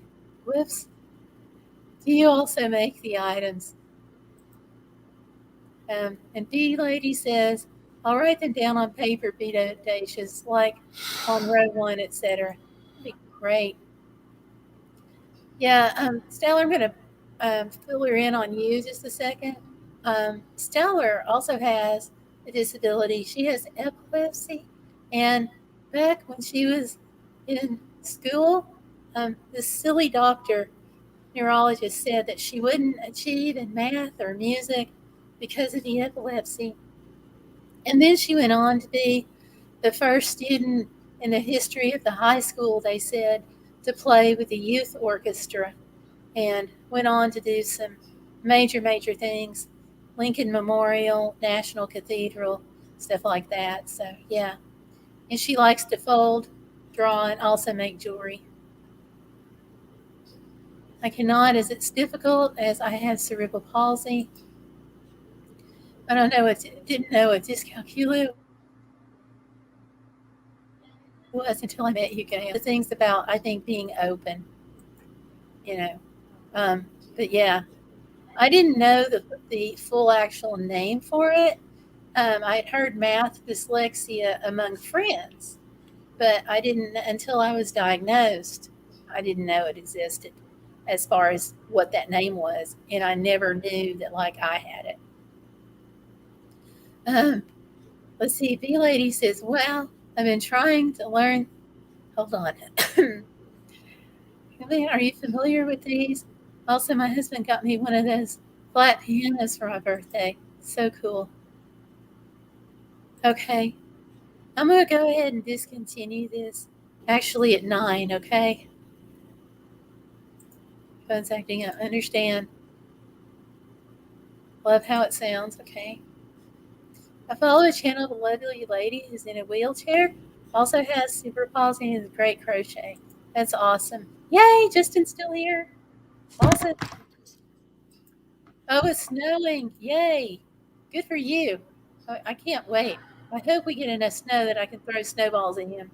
Whoops. Do you also make the items?" And B Lady says, "I'll write them down on paper, Bodacious, like on row one, etc." That'd be great. Yeah, Stellar, I'm going to fill her in on you just a second. Stellar also has a disability. She has epilepsy, and back when she was in school, this silly doctor, neurologist, said that she wouldn't achieve in math or music because of the epilepsy. And then she went on to be the first student in the history of the high school, they said, to play with the youth orchestra, and went on to do some major things: Lincoln Memorial, National Cathedral, stuff like that. So, yeah. And she likes to fold, draw, and also make jewelry. I cannot, as it's difficult, as I have cerebral palsy. I didn't know what dyscalculia was until I met you, Gayle. The things about, I think, being open, you know. But yeah, I didn't know the full actual name for it. I had heard math dyslexia among friends, but I didn't until I was diagnosed. I didn't know it existed as far as what that name was, and I never knew that like I had it. Um, let's see. B lady says, "Well, I've been trying to learn." Hold on. Are you familiar with these? Also, my husband got me one of those flat pianos for my birthday. So cool. Okay, I'm gonna go ahead and discontinue this. Actually, at 9. Okay. Phone's acting up. Understand. Love how it sounds. Okay. I follow a channel of a lovely lady who's in a wheelchair, also has super palsy and is great crochet. That's awesome. Yay, Justin's still here. Awesome. Oh, it's snowing. Yay. Good for you. I can't wait. I hope we get enough snow that I can throw snowballs in him.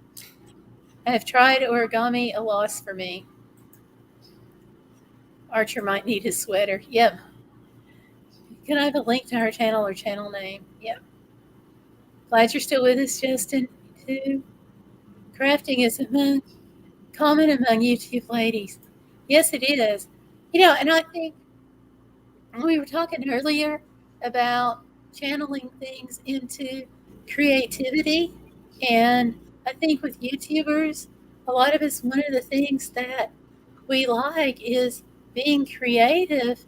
I have tried origami, a loss for me. Archer might need his sweater. Yep. Can I have a link to her channel or channel name? Yep. Glad you're still with us, Justin. Me too. Crafting is common among YouTube ladies. Yes, it is. And I think we were talking earlier about channeling things into creativity. And I think with YouTubers, a lot of us, one of the things that we like is being creative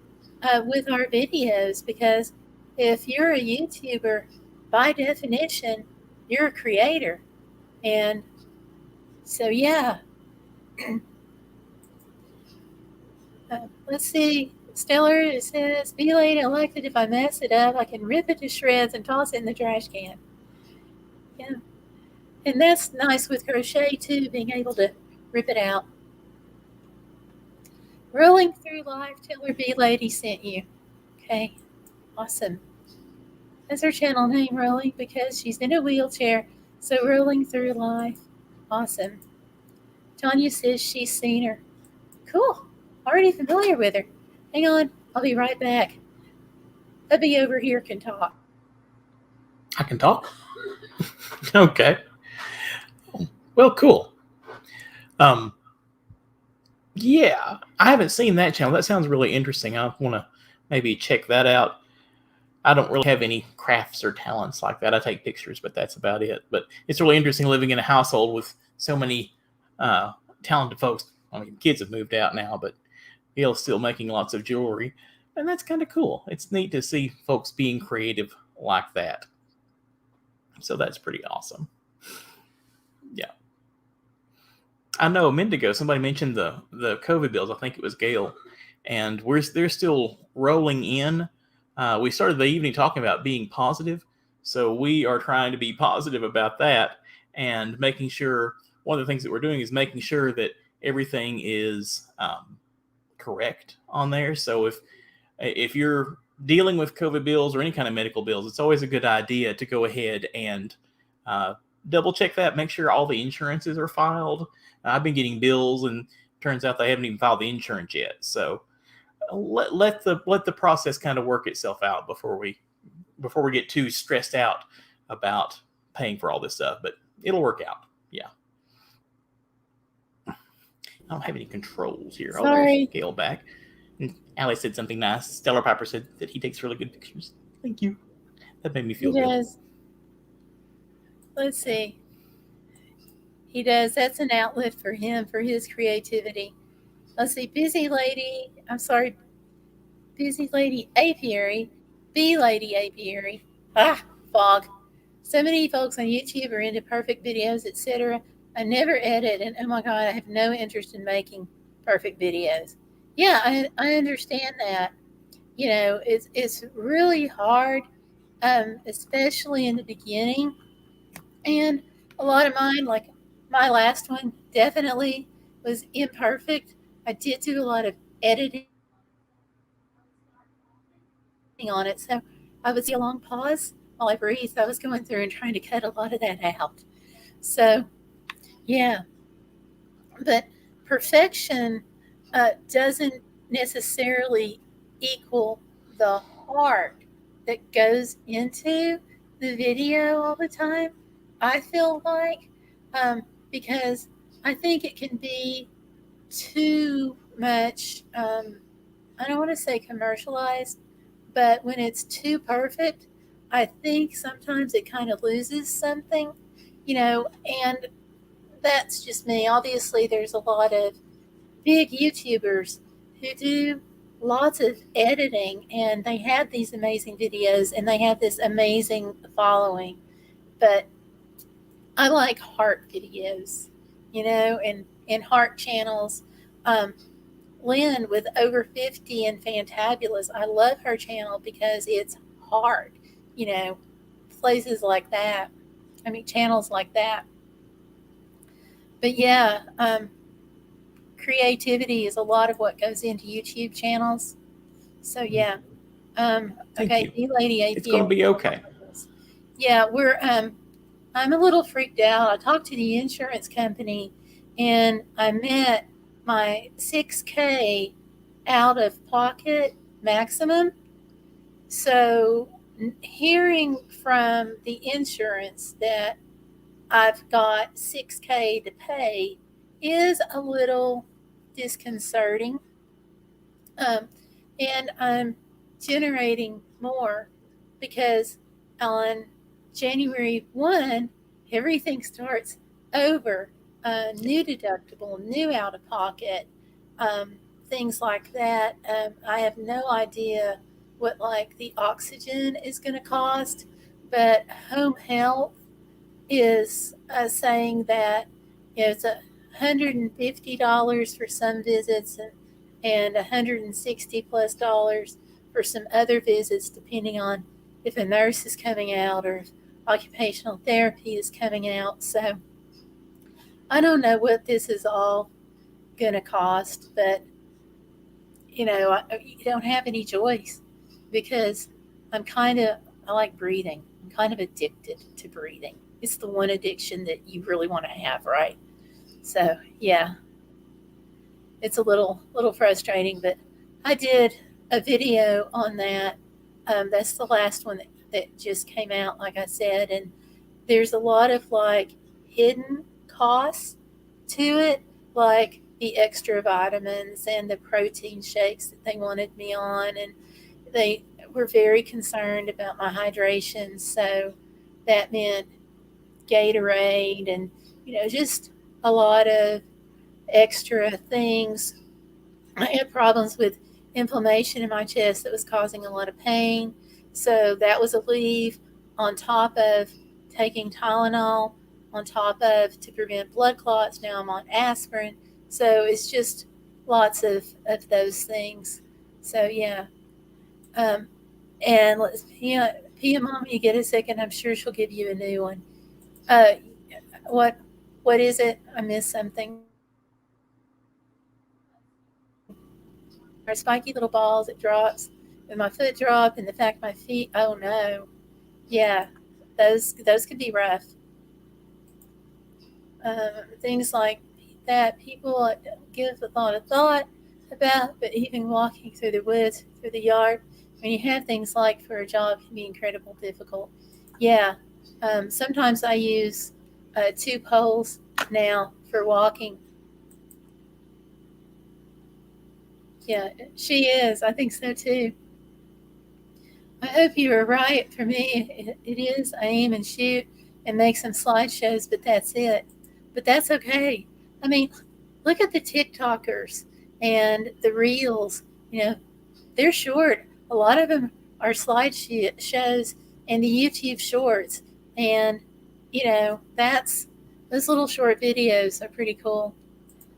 with our videos, because if you're a YouTuber, by definition, you're a creator. And so, yeah, let's see. Stellar says, "Be late. I like that if I mess it up, I can rip it to shreds and toss it in the trash can." Yeah. And that's nice with crochet, too, being able to rip it out. Rolling through life, tell her B Lady sent you. Okay. Awesome. That's her channel name, Rolling, because she's in a wheelchair. So, rolling through life. Awesome. Tanya says she's seen her. Cool. Already familiar with her. Hang on. I'll be right back. Hubby over here can talk. I can talk. Okay. Well, cool. Um, yeah, I haven't seen that channel. That sounds really interesting. I want to maybe check that out. I don't really have any crafts or talents like that. I take pictures, but that's about it. But it's really interesting living in a household with so many talented folks. I mean, kids have moved out now, but Gail's still making lots of jewelry, and that's kind of cool. It's neat to see folks being creative like that. So that's pretty awesome. Yeah. I know a minute ago somebody mentioned the COVID bills. I think it was Gayle, and they're still rolling in. We started the evening talking about being positive, so we are trying to be positive about that and making sure. One of the things that we're doing is making sure that everything is correct on there. So if you're dealing with COVID bills or any kind of medical bills, it's always a good idea to go ahead and double check that. Make sure all the insurances are filed. I've been getting bills, and turns out they haven't even filed the insurance yet. So let the process kind of work itself out before we get too stressed out about paying for all this stuff. But it'll work out. Yeah. I don't have any controls here. Oh, there's Sorry. Gail back. And Allie said something nice. Stellar Piper said that he takes really good pictures. Thank you. That made me He feel good. does. Let's see. He does. That's an outlet for him, for his creativity. Let's see, busy lady apiary, bee lady apiary. Ah, fog. So many folks on YouTube are into perfect videos, etc. I never edit, and oh my god, I have no interest in making perfect videos. Yeah, I understand that. It's really hard, especially in the beginning. And a lot of mine, like my last one, definitely was imperfect. I did do a lot of editing on it, so I would see a long pause while I breathe. I was going through and trying to cut a lot of that out. So, yeah, but perfection doesn't necessarily equal the heart that goes into the video all the time. I feel like, um, because I think it can be too much. I don't want to say commercialized, but when it's too perfect, I think sometimes it kind of loses something, and that's just me. Obviously, there's a lot of big YouTubers who do lots of editing and they have these amazing videos and they have this amazing following. But I like heart videos, and heart channels. Um, Lynn with Over 50 and Fantabulous, I love her channel because it's hard, you know, places like that. I mean, channels like that. But yeah, creativity is a lot of what goes into YouTube channels. So yeah. Thank Okay, you. D Lady It's going to APO. be okay. Yeah, I'm a little freaked out. I talked to the insurance company and I met my 6K out of pocket maximum. So hearing from the insurance that I've got 6K to pay is a little disconcerting. Um, and I'm generating more because on January 1, everything starts over. New deductible, new out of pocket, um, things like that. I have no idea what like the oxygen is going to cost, but home health is saying that it's $150 for some visits and $160 plus for some other visits, depending on if a nurse is coming out or if occupational therapy is coming out. So I don't know what this is all going to cost, but you don't have any choice because I'm kind of, I like breathing. I'm kind of addicted to breathing. It's the one addiction that you really want to have, right? So yeah, it's a little frustrating, but I did a video on that. That's the last one that just came out, like I said, and there's a lot of like hidden costs to it, like the extra vitamins and the protein shakes that they wanted me on, and they were very concerned about my hydration, so that meant Gatorade and just a lot of extra things. I had problems with inflammation in my chest that was causing a lot of pain. So that was a leave on top of taking Tylenol, on top of to prevent blood clots. Now I'm on aspirin. So it's just lots of those things. So yeah. Um, and let's, Pia Mom, you get a second. I'm sure she'll give you a new one. Uh, what what is it? I missed something. Are spiky little balls that drops with my foot drop and the fact my feet. Oh no, yeah, those could be rough. Things like that people don't give a lot of thought about, but even walking through the woods, through the yard, when you have things like for a job can be incredible difficult. Yeah, sometimes I use 2 poles now for walking. Yeah, she is. I think so too. I hope you were right. For me, it is. I aim and shoot and make some slideshows, but that's it. but that's okay. I mean, look at the TikTokers and the reels. You know, they're short. A lot of them are shows and the YouTube shorts. And, that's those little short videos are pretty cool.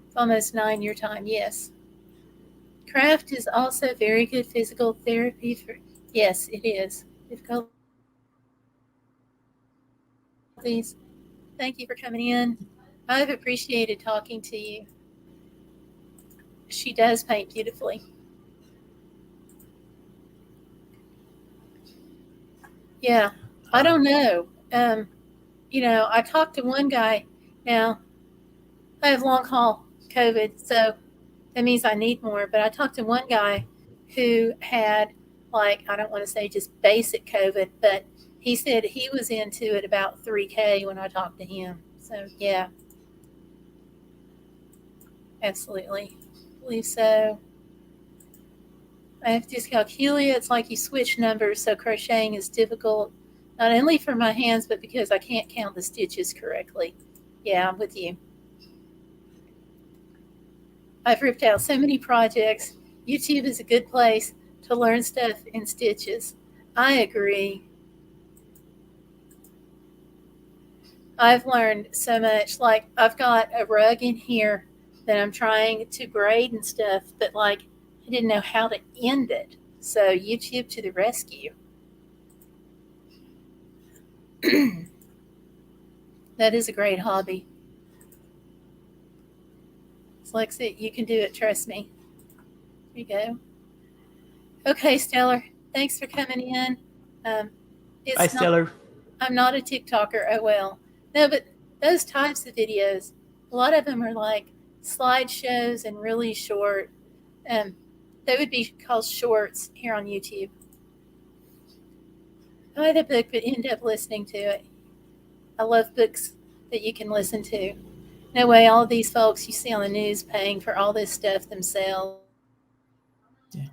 It's almost 9 your time, yes. Craft is also very good physical therapy for, yes, it is. Difficulties. Thank you for coming in. I've appreciated talking to you. She does paint beautifully. Yeah, I Uh, don't know. I talked to one guy. Now, I have long haul COVID, so that means I need more. But I talked to one guy who had, like, I don't want to say just basic COVID, but he said he was into it about 3K when I talked to him. So, yeah, absolutely. I believe so. I have dyscalculia. It's like you switch numbers, so crocheting is difficult, not only for my hands, but because I can't count the stitches correctly. Yeah, I'm with you. I've ripped out so many projects. YouTube is a good place to learn stuff in stitches. I agree. I've learned so much. Like, I've got a rug in here that I'm trying to braid and stuff, but like, I didn't know how to end it. So, YouTube to the rescue. That is a great hobby. Dyslexia, you can do it, trust me. There you go. Okay, Stellar, thanks for coming in. Um, Hi, it's not, Stellar. I'm not a TikToker, oh well. No, but those types of videos, a lot of them are like slideshows and really short. Um, they would be called shorts here on YouTube. Buy the book, but end up listening to it. I love books that you can listen to. No way all of these folks you see on the news paying for all this stuff themselves. Yeah.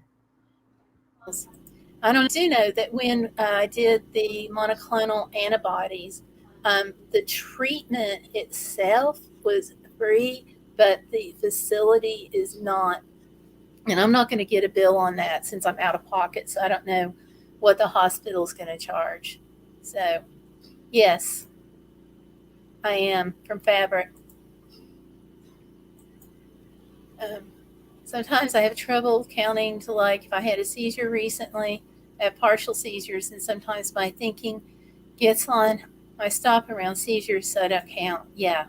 I don't know, but I do know that when I did the monoclonal antibodies, the treatment itself was free, but the facility is not. And I'm not going to get a bill on that since I'm out of pocket, so I don't know what the hospital is going to charge. So, yes, I am from Fabric. Um, Sometimes I have trouble counting to, like, if I had a seizure recently, I have partial seizures, and sometimes my thinking gets on my stop around seizures, so I don't count. Yeah,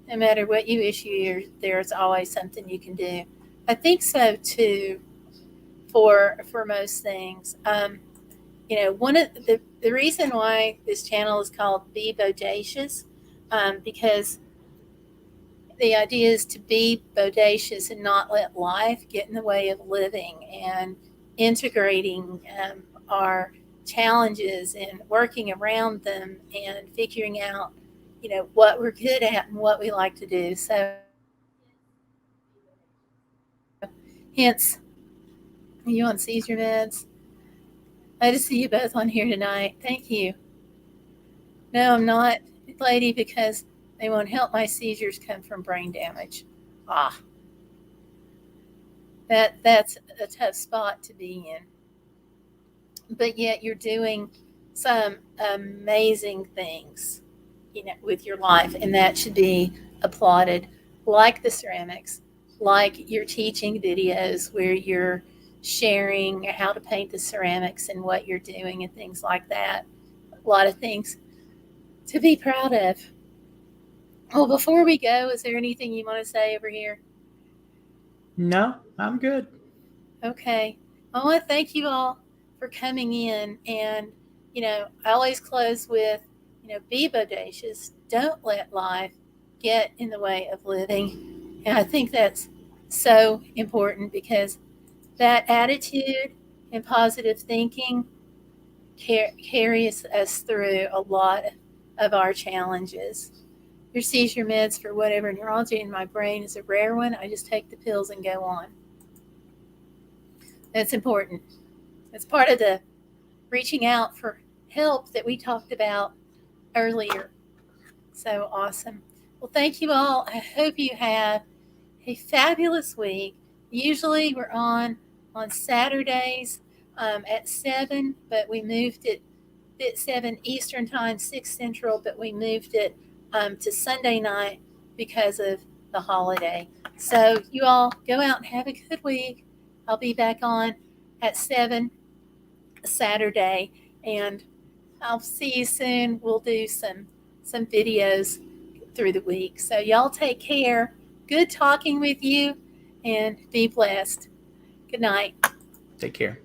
no matter what you issue, there's always something you can do. I think so too. For most things, one of the reason why this channel is called Be Bodacious, because the idea is to be bodacious and not let life get in the way of living and integrating our challenges and working around them and figuring out, what we're good at and what we like to do. So, hence, are you on seizure meds? I just see you both on here tonight. Thank you. No, I'm not, lady, because they won't help. My seizures come from brain damage. Ah, that's a tough spot to be in. But yet you're doing some amazing things, with your life, and that should be applauded. Like the ceramics, like your teaching videos where you're sharing how to paint the ceramics and what you're doing and things like that. A lot of things to be proud of. Well, before we go, is there anything you want to say over here? No, I'm good. Okay. I want to thank you all for coming in. And, I always close with, be bodacious. Don't let life get in the way of living. And I think that's so important because that attitude and positive thinking carries us through a lot of our challenges. Your seizure meds for whatever neurology in my brain is a rare one. I just take the pills and go on. That's important. It's part of the reaching out for help that we talked about earlier. So awesome. Well, thank you all. I hope you have a fabulous week. Usually we're on Saturdays at 7, but we moved it at 7 Eastern Time, 6 Central, but we moved it to Sunday night because of the holiday. So you all go out and have a good week. I'll be back on at 7 Saturday, and I'll see you soon. We'll do some videos through the week. So y'all take care. Good talking with you, and be blessed. Good night. Take care.